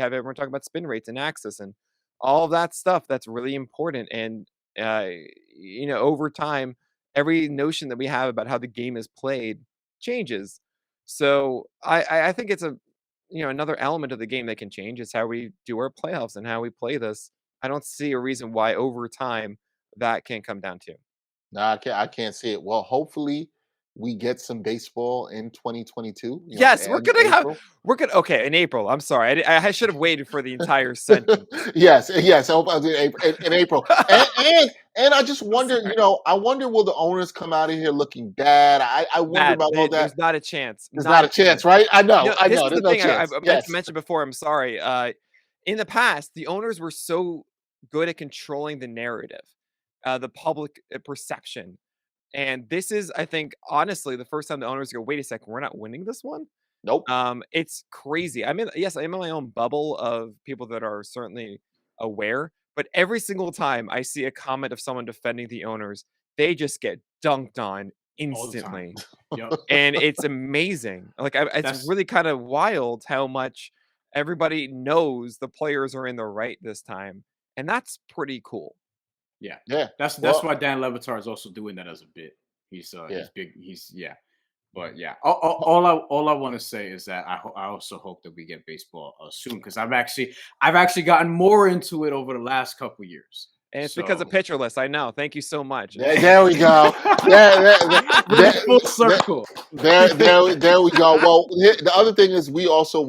have everyone talking about spin rates and axis and all of that stuff. That's really important. And over time, every notion that we have about how the game is played changes. So I think it's another element of the game that can change is how we do our playoffs and how we play this. I don't see a reason why over time that can't come down to. No, I can't see it. Well, hopefully we get some baseball in 2022, Yes, in April. okay, in April. I'm sorry. I should have waited for the entire sentence. Yes, yes. I hope in April. And I just wonder, Sorry. I wonder will the owners come out of here looking bad? I wonder Matt, about all that. there's not a chance. There's not a chance, right? I know. This is There's the no thing I chance. meant Yes. to mention before. I'm sorry. In the past, the owners were so good at controlling the narrative, the public perception. And this is, I think, honestly, the first time the owners go, wait a second, we're not winning this one. Nope. It's crazy. I'm in my own bubble of people that are certainly aware, but every single time I see a comment of someone defending the owners, they just get dunked on all the time. instantly. Yep. And it's amazing. Like it's That's- really kind of wild how much everybody knows the players are in the right this time, and that's pretty cool. Yeah. Yeah. That's Well, why Dan Levitar is also doing that as a bit. He's Yeah. big. But yeah, all I want to say is that I also hope that we get baseball soon, because I've actually gotten more into it over the last couple years. And it's because of Pitcherless. I know. Thank you so much. there we go. Full circle. There we go. Well, the other thing is we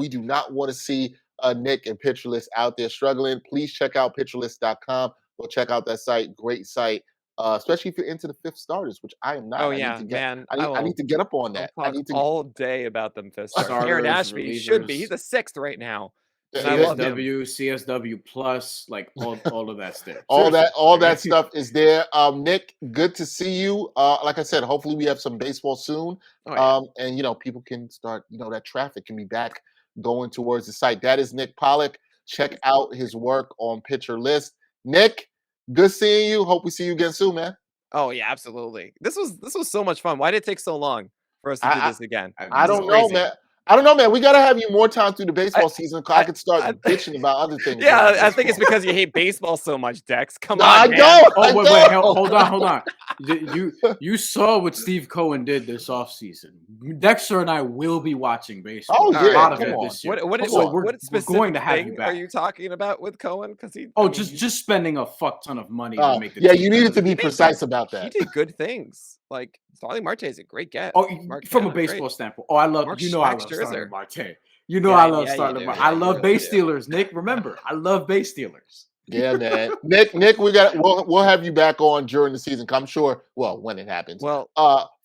do not want to see Nick and Pitcherless out there struggling. Please check out pitcherless.com. Go check out that site. Great site. Especially if you're into the fifth starters, which I am not. Oh I yeah, need to get, man. I need to get up on that. I'll I need talk to all day about them fifth starters. Starters, Aaron Ashby should be. relievers. He's the sixth right now. And I love him. CSW plus, like all of that stuff. all that stuff is there. Nick, good to see you. Like I said, hopefully we have some baseball soon. Oh, yeah. And people can start, that traffic can be back going towards the site. That is Nick Pollack. Check out his work on Pitcher List. Nick, good seeing you. Hope we see you again soon, man. Oh yeah, absolutely. This was so much fun. Why did it take so long for us to do this again? I don't know, man. I don't know, man. We got to have you more time through the baseball season. I could start bitching about other things. Yeah, I think it's because you hate baseball so much, Dex. Come on, I man. don't. Oh, wait, hold on. You saw what Steve Cohen did this offseason. Dexter and I will be watching baseball. Oh, yeah. A lot of Come it on. this year. What specific we're going to have you thing back. are you talking about with Cohen? Because just spending a fuck ton of money to make the team you needed better. to be precise about that. He did good things. Like Starling Marte is a great get. Oh, Mark from a Cannon, baseball great. standpoint. Oh, I love Mark I love Scherzer. Starling Marte. I Yeah, love yeah, Starling you Marte. do. I Yeah, love you base really do. stealers, Nick. Remember, I love base stealers. Yeah, man. Nick, we'll have you back on during the season. I'm sure. Well, when it happens. Well,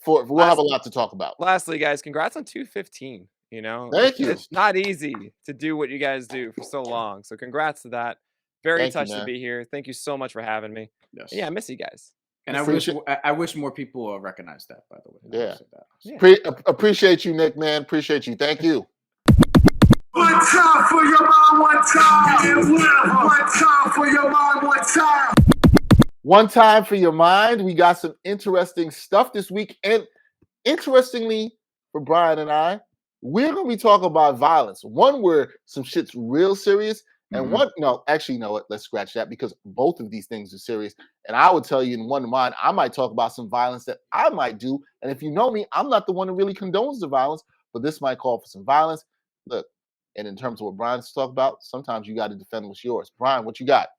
we'll have a lot to talk about. lastly, guys, congrats on 215. Thank you. It's not easy to do what you guys do for so long. So congrats to that. Very Thank you, touched to man. be here. Thank you so much for having me. Yes. Yeah, I miss you guys. And I wish more people recognize that, by the way. Yeah. Yeah. Appreciate you, Nick, man. Appreciate you. Thank you. One time for your mind, one time. One time for your mind, one time. One time for your mind. We got some interesting stuff this week. And interestingly, for Brian and I, we're going to be talking about violence. One where some shit's real serious. And one, no, actually, you know what? Let's scratch that because both of these things are serious. And I would tell you in one of mine, I might talk about some violence that I might do. And if you know me, I'm not the one who really condones the violence, but this might call for some violence. Look, and in terms of what Brian's talking about, sometimes you got to defend what's yours. Brian, what you got?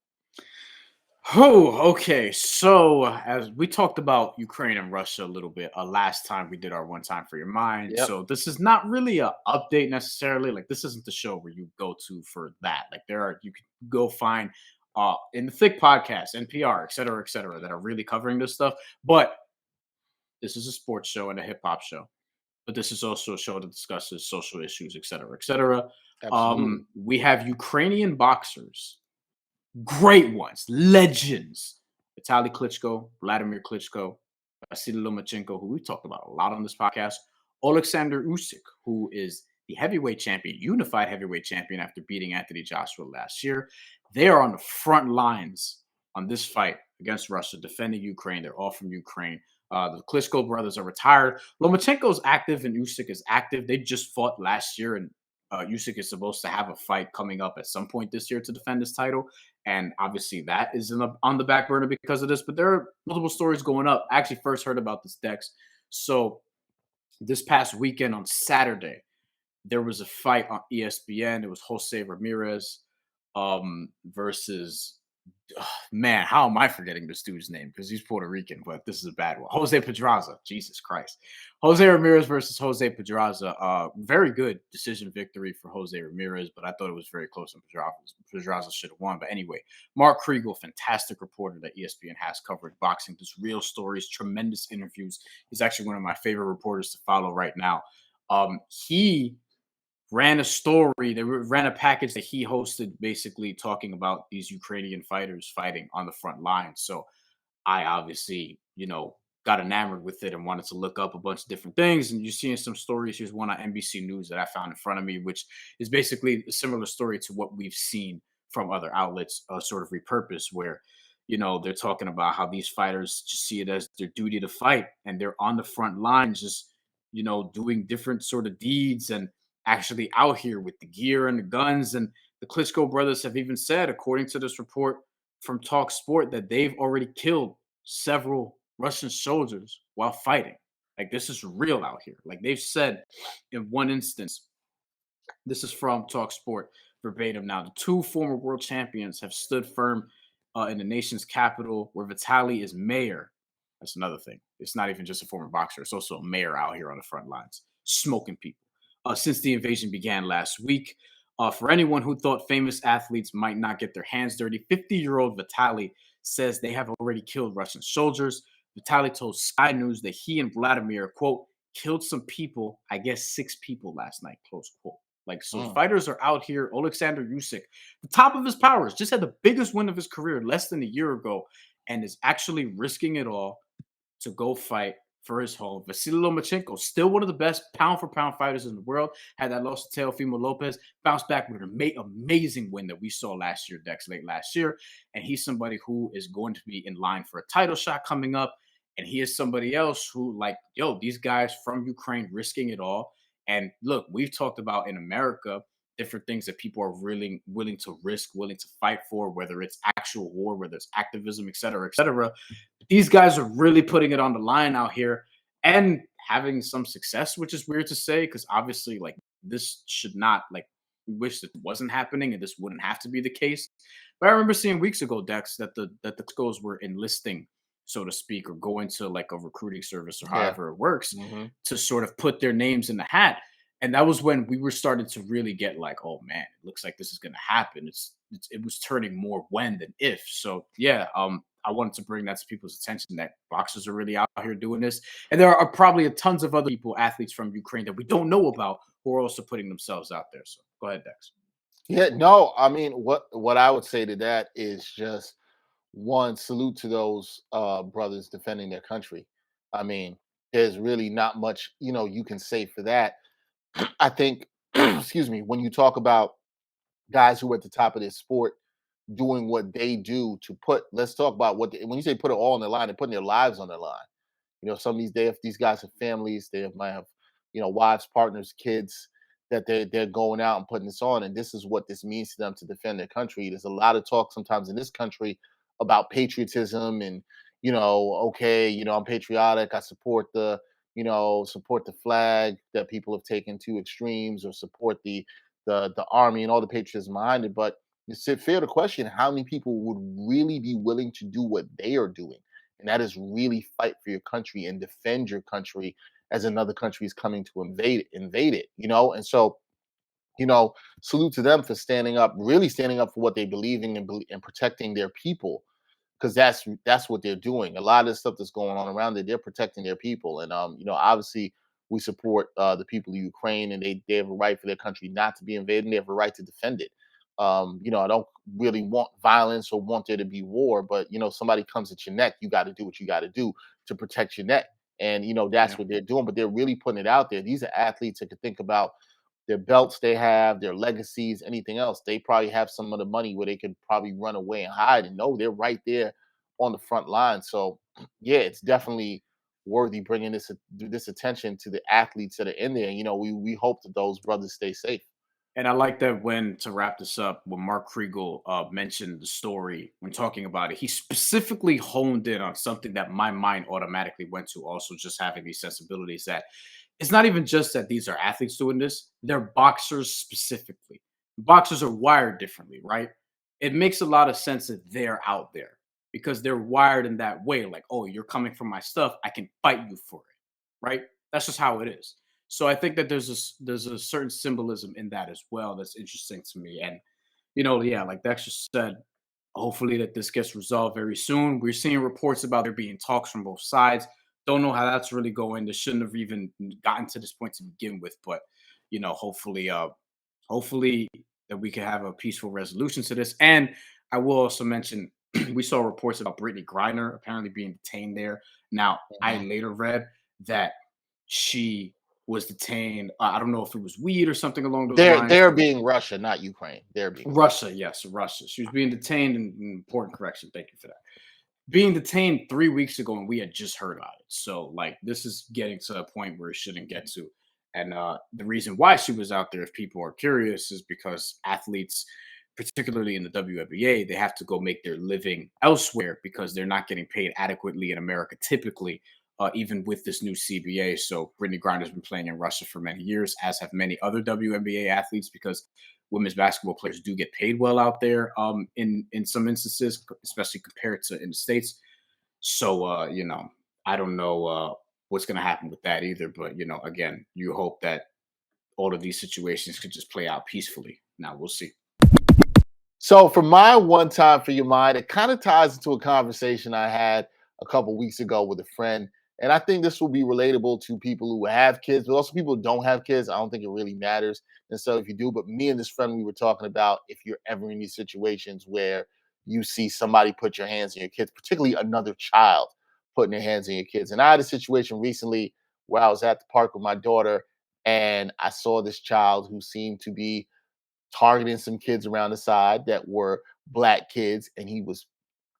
Oh, okay. So as we talked about Ukraine and Russia a little bit last time we did our One Time for Your Mind. Yep. So this is not really an update necessarily. Like this isn't the show where you go to for that. Like you can go find in the Thick podcast, NPR, et cetera, that are really covering this stuff. But this is a sports show and a hip hop show. But this is also a show that discusses social issues, et cetera, et cetera. Absolutely. We have Ukrainian boxers. Great ones, legends. Vitaly Klitschko, Vladimir Klitschko, Vasily Lomachenko, who we talked about a lot on this podcast. Alexander Usyk, who is the heavyweight champion, unified heavyweight champion after beating Anthony Joshua last year. They are on the front lines on this fight against Russia, defending Ukraine. They're all from Ukraine. The Klitschko brothers are retired. Lomachenko is active and Usyk is active. They just fought last year, and Usyk is supposed to have a fight coming up at some point this year to defend his title. And obviously that is on the back burner because of this. But there are multiple stories going up. I actually first heard about this, Dex. So this past weekend on Saturday, there was a fight on ESPN. It was Jose Ramirez versus man, how am I forgetting this dude's name? Because he's Puerto Rican, but this is a bad one. Jose Pedraza. Jesus Christ. Jose Ramirez versus Jose Pedraza. Very good decision victory for Jose Ramirez, but I thought it was very close and Pedraza should have won. But anyway, Mark Kriegel, fantastic reporter that ESPN has covered boxing. Does real stories, tremendous interviews. He's actually one of my favorite reporters to follow right now. He ran a story, they ran a package that he hosted basically talking about these Ukrainian fighters fighting on the front line. So I obviously, got enamored with it and wanted to look up a bunch of different things. And you're seeing some stories. Here's one on NBC News that I found in front of me, which is basically a similar story to what we've seen from other outlets, sort of repurposed, where, they're talking about how these fighters just see it as their duty to fight. And they're on the front line, just, doing different sort of deeds and actually out here with the gear and the guns. And the Klitschko brothers have even said, according to this report from Talk Sport, that they've already killed several Russian soldiers while fighting. Like, this is real out here. Like, they've said in one instance, this is from Talk Sport verbatim now, the two former world champions have stood firm in the nation's capital where Vitaly is mayor. That's another thing. It's not even just a former boxer. It's also a mayor out here on the front lines, smoking people. Since the invasion began last week, for anyone who thought famous athletes might not get their hands dirty, 50-year-old Vitaly says they have already killed Russian soldiers. Vitaly told Sky News that he and Vladimir, quote, killed some people, I guess 6 people last night, close quote. Like, so fighters are out here. Alexander Usyk, the top of his powers, just had the biggest win of his career less than a year ago and is actually risking it all to go fight for his home. Vasily Lomachenko, still one of the best pound-for-pound fighters in the world, had that loss to Teofimo Lopez, bounced back with an amazing win that we saw last year, Dex, late last year, and he's somebody who is going to be in line for a title shot coming up, and he is somebody else who, like, these guys from Ukraine risking it all. And look, we've talked about in America different things that people are really willing to risk, willing to fight for, whether it's actual war, whether it's activism, et cetera, et cetera. These guys are really putting it on the line out here and having some success, which is weird to say because obviously, like, this should not, like, we wish that it wasn't happening and this wouldn't have to be the case. But I remember seeing weeks ago, Dex, that the schools were enlisting, so to speak, or going to like a recruiting service or however it works to sort of put their names in the hat. And that was when we were starting to really get like, oh man, it looks like this is going to happen. It was turning more when than if. So yeah, I wanted to bring that to people's attention that boxers are really out here doing this. And there are probably tons of other people, athletes from Ukraine that we don't know about who are also putting themselves out there. So go ahead, Dex. Yeah, no, I mean, what I would say to that is just one, salute to those brothers defending their country. I mean, there's really not much, you can say for that. I think, excuse me, when you talk about guys who are at the top of their sport doing what they do to let's talk about when you say put it all on the line, they're putting their lives on the line. Some of these guys have families, they might have, wives, partners, kids that they're going out and putting this on. And this is what this means to them to defend their country. There's a lot of talk sometimes in this country about patriotism and, okay, I'm patriotic. I support support the flag that people have taken to extremes or support the army and all the patriotism behind it. But it's fair to question how many people would really be willing to do what they are doing. And that is really fight for your country and defend your country as another country is coming to invade it, And so, salute to them for really standing up for what they believe in and protecting their people. Because that's what they're doing. A lot of the stuff that's going on around it, they're protecting their people. And obviously we support the people of Ukraine, and they have a right for their country not to be invaded, and they have a right to defend it. I don't really want violence or want there to be war, but somebody comes at your neck, you got to do what you got to do to protect your neck. And that's what they're doing, but they're really putting it out there. These are athletes that could think about their belts they have, their legacies, anything else. They probably have some of the money where they could probably run away and hide, and no, they're right there on the front line. So yeah, it's definitely worthy bringing this attention to the athletes that are in there. We hope that those brothers stay safe. And I like that to wrap this up, when Mark Kriegel mentioned the story when talking about it, he specifically honed in on something that my mind automatically went to, also just having these sensibilities, that it's not even just that these are athletes doing this, they're boxers specifically. Boxers are wired differently, right? It makes a lot of sense that they're out there because they're wired in that way. Like, oh, you're coming for my stuff, I can fight you for it, right? That's just how it is. So I think that there's a certain symbolism in that as well that's interesting to me. And yeah, like Dexter said, hopefully that this gets resolved very soon. We're seeing reports about there being talks from both sides. Don't know how that's really going. This shouldn't have even gotten to this point to begin with, but hopefully that we can have a peaceful resolution to this. And I will also mention we saw reports about Brittany Griner apparently being detained there. Now, I later read that she was detained. I don't know if it was weed or something along those lines. They're being Russia, not Ukraine. They're being Russia. Yes, Russia. She was being detained. In important correction. Thank you for that. Being detained 3 weeks ago, and we had just heard about it. So, like, this is getting to a point where it shouldn't get to. And the reason why she was out there, if people are curious, is because athletes, particularly in the WNBA, they have to go make their living elsewhere because they're not getting paid adequately in America typically, even with this new CBA. So Brittany Griner has been playing in Russia for many years, as have many other WNBA athletes, because women's basketball players do get paid well out there in some instances, especially compared to in the States. So, I don't know what's going to happen with that either. But, again, you hope that all of these situations could just play out peacefully. Now, we'll see. So for my one time for your mind, it kind of ties into a conversation I had a couple weeks ago with a friend. And I think this will be relatable to people who have kids, but also people who don't have kids. I don't think it really matters necessarily if you do. But me and this friend, we were talking about if you're ever in these situations where you see somebody put your hands on your kids, particularly another child putting their hands on your kids. And I had a situation recently where I was at the park with my daughter and I saw this child who seemed to be targeting some kids around the side that were black kids, and he was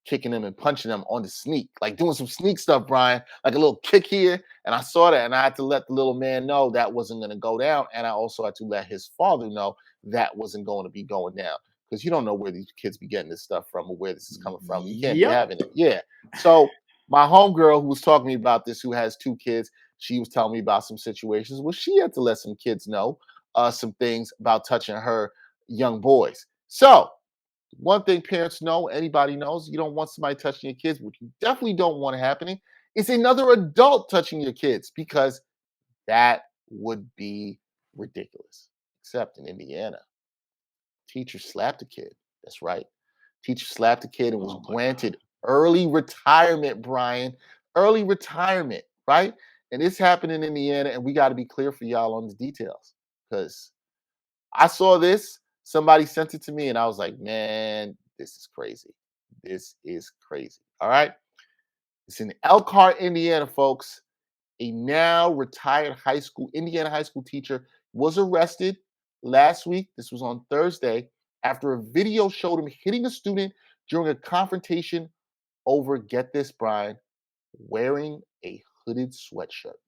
kicking them and punching them on the sneak, like doing some sneak stuff, Brian, like a little kick here. And I saw that, and I had to let the little man know that wasn't going to go down. And I also had to let his father know that wasn't going to be going down, because you don't know where these kids be getting this stuff from or where this is coming from. You can't be having it. Yeah. So my homegirl who was talking to me about this, who has 2 kids, she was telling me about some situations where she had to let some kids know some things about touching her young boys. So one thing parents know, anybody knows, you don't want somebody touching your kids. What you definitely don't want happening is another adult touching your kids, because that would be ridiculous. Except in Indiana, teacher slapped a kid. That's right. Teacher slapped a kid and was granted early retirement, Brian. Early retirement, right? And this happened in Indiana, and we got to be clear for y'all on the details, because I saw this. Somebody sent it to me, and I was like, man, this is crazy. This is crazy. All right. It's in Elkhart, Indiana, folks. A now retired Indiana high school teacher was arrested last week. This was on Thursday, after a video showed him hitting a student during a confrontation over, get this, Brian, wearing a hooded sweatshirt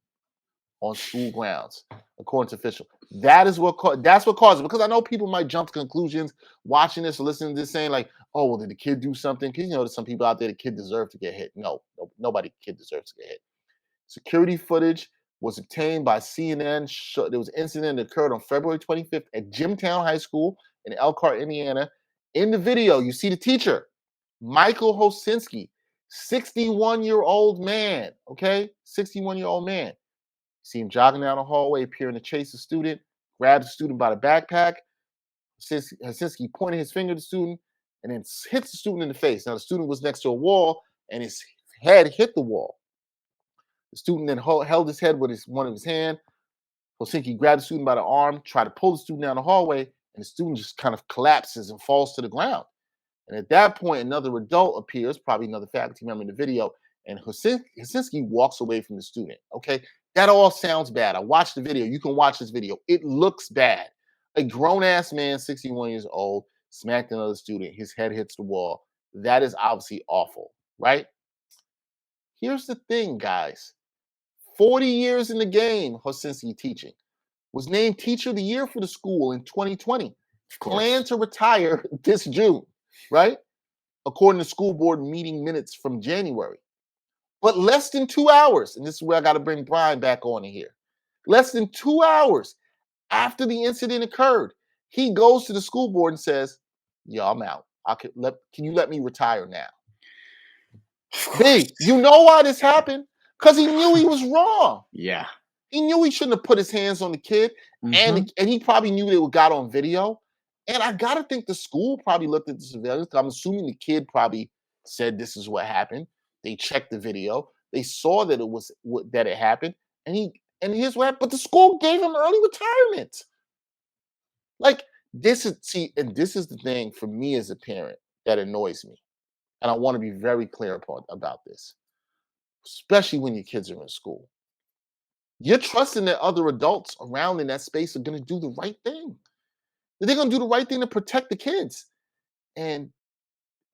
on school grounds, according to officials. That's what caused it. Because I know people might jump to conclusions watching this or listening to this, saying like, "Oh, well, did the kid do something?" Because there's some people out there, the kid deserved to get hit. No, kid deserves to get hit. Security footage was obtained by CNN. There was an incident that occurred on February 25th at Jimtown High School in Elkhart, Indiana. In the video, you see the teacher, Michael Hosinski, 61-year-old man. Okay, 61-year-old man. See him jogging down the hallway, appearing to chase a student, grabs the student by the backpack. Hosinski pointed his finger at the student and then hits the student in the face. Now, the student was next to a wall, and his head hit the wall. The student then held his head with one of his hands. Hosinski grabbed the student by the arm, tried to pull the student down the hallway, and the student just kind of collapses and falls to the ground. And at that point, another adult appears, probably another faculty member in the video, and Hosinski walks away from the student. Okay, that all sounds bad. I watched the video. You can watch this video. It looks bad. A grown-ass man, 61 years old, smacked another student. His head hits the wall. That is obviously awful, right? Here's the thing, guys. 40 years in the game, Hosinski teaching. Was named Teacher of the Year for the school in 2020. Planned to retire this June, right? According to school board meeting minutes from January. But less than 2 hours, and this is where I got to bring Brian back on in here. Less than 2 hours after the incident occurred, he goes to the school board and says, "Yo, I'm out. Can you let me retire now?" B, you know why this happened? Because he knew he was wrong. Yeah. He knew he shouldn't have put his hands on the kid, and he probably knew they got on video. And I gotta think the school probably looked at the surveillance. I'm assuming the kid probably said this is what happened. They checked the video. They saw that it happened, and here's what happened. But the school gave him early retirement. Like this is this is the thing for me as a parent that annoys me, and I want to be very clear about this, especially when your kids are in school. You're trusting that other adults around in that space are going to do the right thing. They're going to do the right thing to protect the kids. And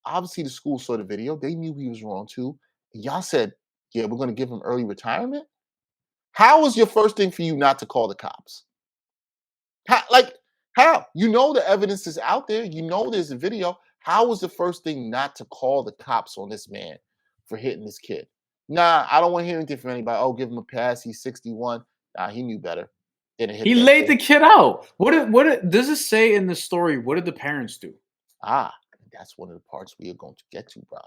obviously, the school saw the video. They knew he was wrong too. And y'all said, "Yeah, we're going to give him early retirement." How was your first thing for you not to call the cops? How? You know the evidence is out there. You know there's a video. How was the first thing not to call the cops on this man for hitting this kid? Nah, I don't want to hear anything from anybody. Oh, give him a pass. He's 61. Nah, he knew better. He laid the kid out. Does it say in the story? What did the parents do? That's one of the parts we are going to get to, Brian.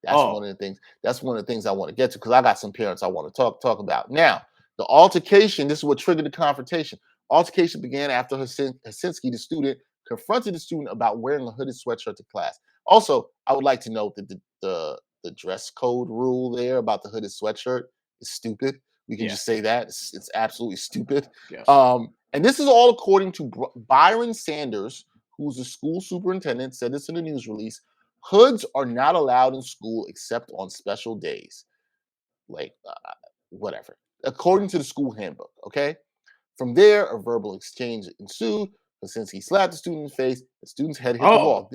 That's one of the things. That's one of the things I want to get to because I got some parents I want to talk about. Now, the altercation. This is what triggered the confrontation. Altercation began after Hasinski, the student, confronted the student about wearing a hooded sweatshirt to class. Also, I would like to note that the dress code rule there about the hooded sweatshirt is stupid. We can just say that. It's absolutely stupid. Yes. And this is all according to Byron Sanders, who's the school superintendent, said this in a news release. Hoods are not allowed in school except on special days. Like, whatever. According to the school handbook, okay? From there, a verbal exchange ensued. But since he slapped the student in the face, the student's head hit the wall.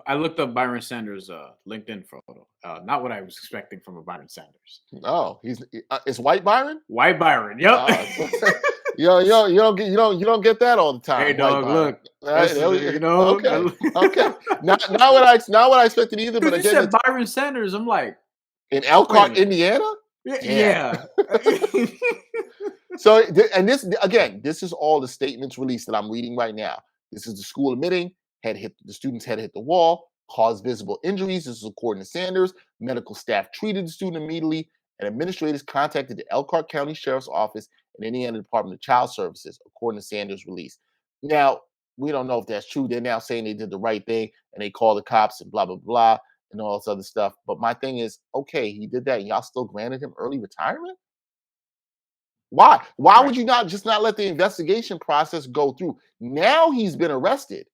I looked up Byron Sanders' LinkedIn photo. Not what I was expecting from a Byron Sanders. Oh, it's White Byron. White Byron. Yep. You don't get that all the time. Hey dog, look. Okay. Not what I expected either. But again, said Byron Sanders. I'm like in Elkhart, Indiana. Yeah. So, and this is all the statements released that I'm reading right now. This is the school admitting the student's head hit the wall, caused visible injuries. This is according to Sanders. Medical staff treated the student immediately, and administrators contacted the Elkhart County Sheriff's Office and Indiana Department of Child Services, according to Sanders' release. Now, we don't know if that's true. They're now saying they did the right thing and they called the cops and blah, blah, blah, and all this other stuff. But my thing is, okay, he did that and y'all still granted him early retirement? Why? Why would you not let the investigation process go through? Now he's been arrested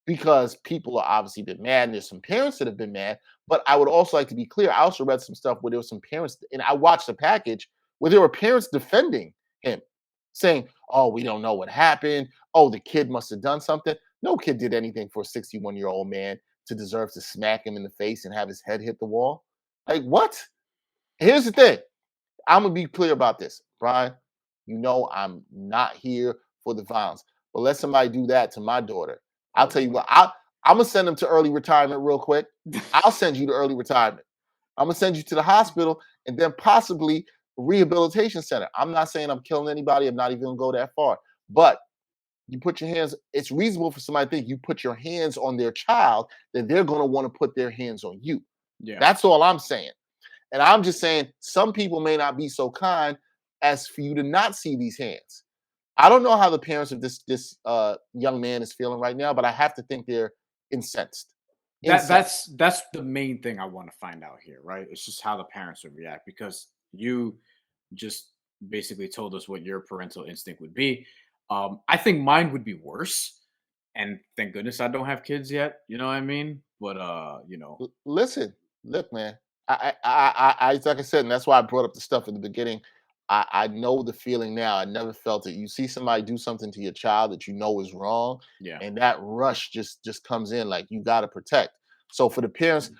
because people are obviously been mad, and there's some parents that have been mad. But I would also like to be clear. I also read some stuff where there were some parents, and I watched the package where there were parents defending him, saying, "Oh, we don't know what happened. Oh, the kid must have done something." No kid did anything for a 61-year-old man to deserve to smack him in the face and have his head hit the wall. Like, what? Here's the thing. I'm going to be clear about this. Brian, you know I'm not here for the violence. But let somebody do that to my daughter. I'll tell you what, I'm going to send them to early retirement real quick. I'll send you to early retirement. I'm going to send you to the hospital and then possibly a rehabilitation center. I'm not saying I'm killing anybody. I'm not even going to go that far. But you put your hands, it's reasonable for somebody to think you put your hands on their child, that they're going to want to put their hands on you. Yeah. That's all I'm saying. And I'm just saying some people may not be so kind as for you to not see these hands. I don't know how the parents of this young man is feeling right now, but I have to think they're incensed. That's the main thing I want to find out here, right? It's just how the parents would react, because you just basically told us what your parental instinct would be. I think mine would be worse. And thank goodness I don't have kids yet. You know what I mean? But listen, look, man. I like I said, and that's why I brought up the stuff in the beginning. I know the feeling now. I never felt it. You see somebody do something to your child that you know is wrong, and that rush just comes in, like you got to protect. So for the parents,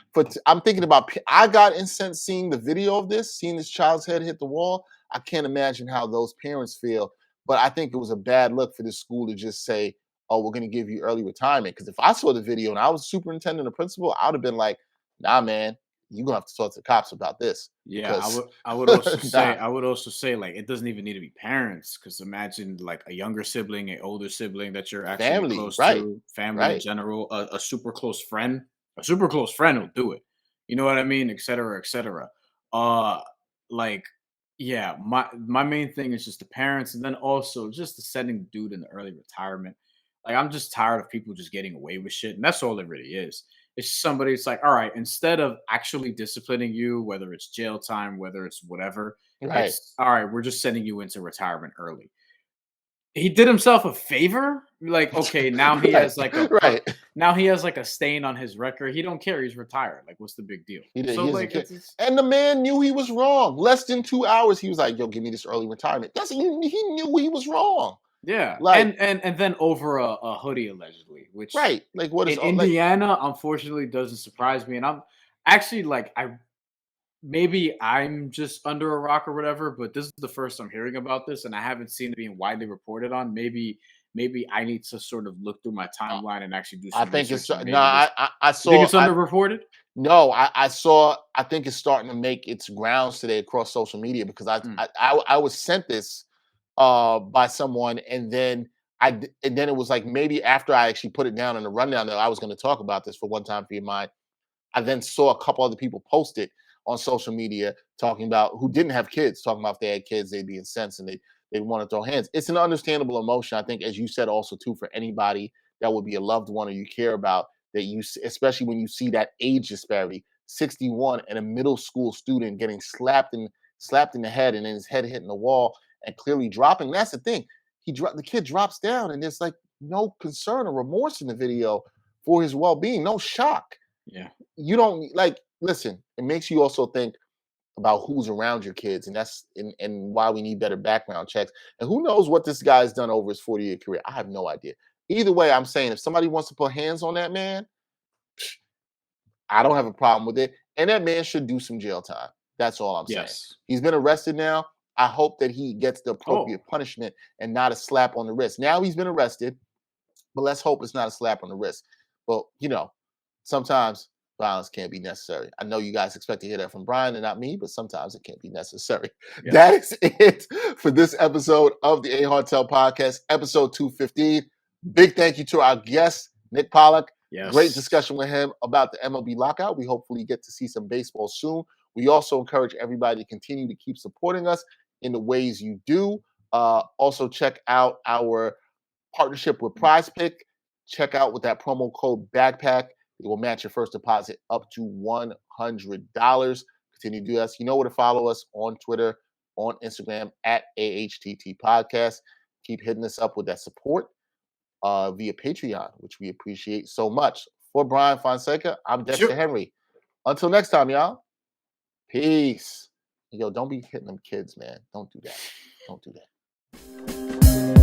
I'm thinking about. I got incensed seeing the video of this, seeing this child's head hit the wall. I can't imagine how those parents feel. But I think it was a bad look for this school to just say, "Oh, we're going to give you early retirement." Because if I saw the video and I was superintendent or principal, I would have been like, "Nah, man. you're gonna have to talk to the cops about this. Yeah, because I would also say nah, I would also say like it doesn't even need to be parents because imagine like a younger sibling, an older sibling that you're actually family, close right, to, family in right. general, a super close friend, a super close friend will do it. You know what I mean, et cetera, et cetera. Uh, like yeah, my main thing is just the parents, and then also just the sending the dude into early retirement. Like I'm just tired of people just getting away with shit, and that's all it really is. It's somebody, it's like, all right, instead of actually disciplining you, whether it's jail time, whether it's whatever, Right. it's all right, we're just sending you into retirement early. He did himself a favor. Like, okay, now he Right. has like a Right. now he has like a stain on his record. He don't care. He's retired. Like, what's the big deal? He did. So He doesn't like, care. it's And the man knew he was wrong. Less than 2 hours, he was like, "Yo, give me this early retirement." He knew he was wrong. yeah, Like, and then over a hoodie allegedly, which right. Like, what is in like? Indiana, unfortunately, doesn't surprise me. And I'm actually like, I maybe I'm just under a rock or whatever, but this is the first I'm hearing about this, and I haven't seen it being widely reported on. Maybe I need to sort of look through my uh, timeline and actually do I some think it's research, and no. maybe this. I You think saw. it's underreported? No, I saw. I think it's starting to make its grounds today across social media because Mm, I was sent this by someone, and then and then it was like maybe after I actually put it down in the rundown that I was going to talk about this for one time for your mind. I then saw a couple other people post it on social media talking about who didn't have kids, talking about if they had kids, they'd be incensed and they want to throw hands. It's an understandable emotion, I think, as you said, also too, for anybody that would be a loved one or you care about that especially when you see that age disparity, 61 and a middle school student getting slapped in the head and then his head hitting the wall and clearly dropping. That's the thing. The kid drops down and there's like no concern or remorse in the video for his well-being, no shock. yeah, You don't like listen, it makes you also think about who's around your kids, and and why we need better background checks. And who knows what this guy's done over his 40-year career. I have no idea. Either way, I'm saying if somebody wants to put hands on that man, I don't have a problem with it. And that man should do some jail time. That's all I'm saying. yes. He's been arrested now. I hope that he gets the Oh, appropriate punishment and not a slap on the wrist. Now he's been arrested, but let's hope it's not a slap on the wrist. But sometimes violence can't be necessary. I know you guys expect to hear that from Brian and not me, but sometimes it can't be necessary. yeah. That is it for this episode of the A Hartel Podcast, episode 215. Big thank you to our guest, Nick Pollack. Yes. Great discussion with him about the MLB Lockout. We hopefully get to see some baseball soon. We also encourage everybody to continue to keep supporting us in the ways you do. Also, check out our partnership with Prize Pick. Check out with that promo code BAGPACK. It will match your first deposit up to $100. Continue to do this. You know where to follow us on Twitter, on Instagram at AHTT Podcast. Keep hitting us up with that support via Patreon, which we appreciate so much. For Bryan Fonseca, I'm Dexter Sure. Henry. Until next time, y'all. Peace. Yo, don't be hitting them kids, man. Don't do that. Don't do that.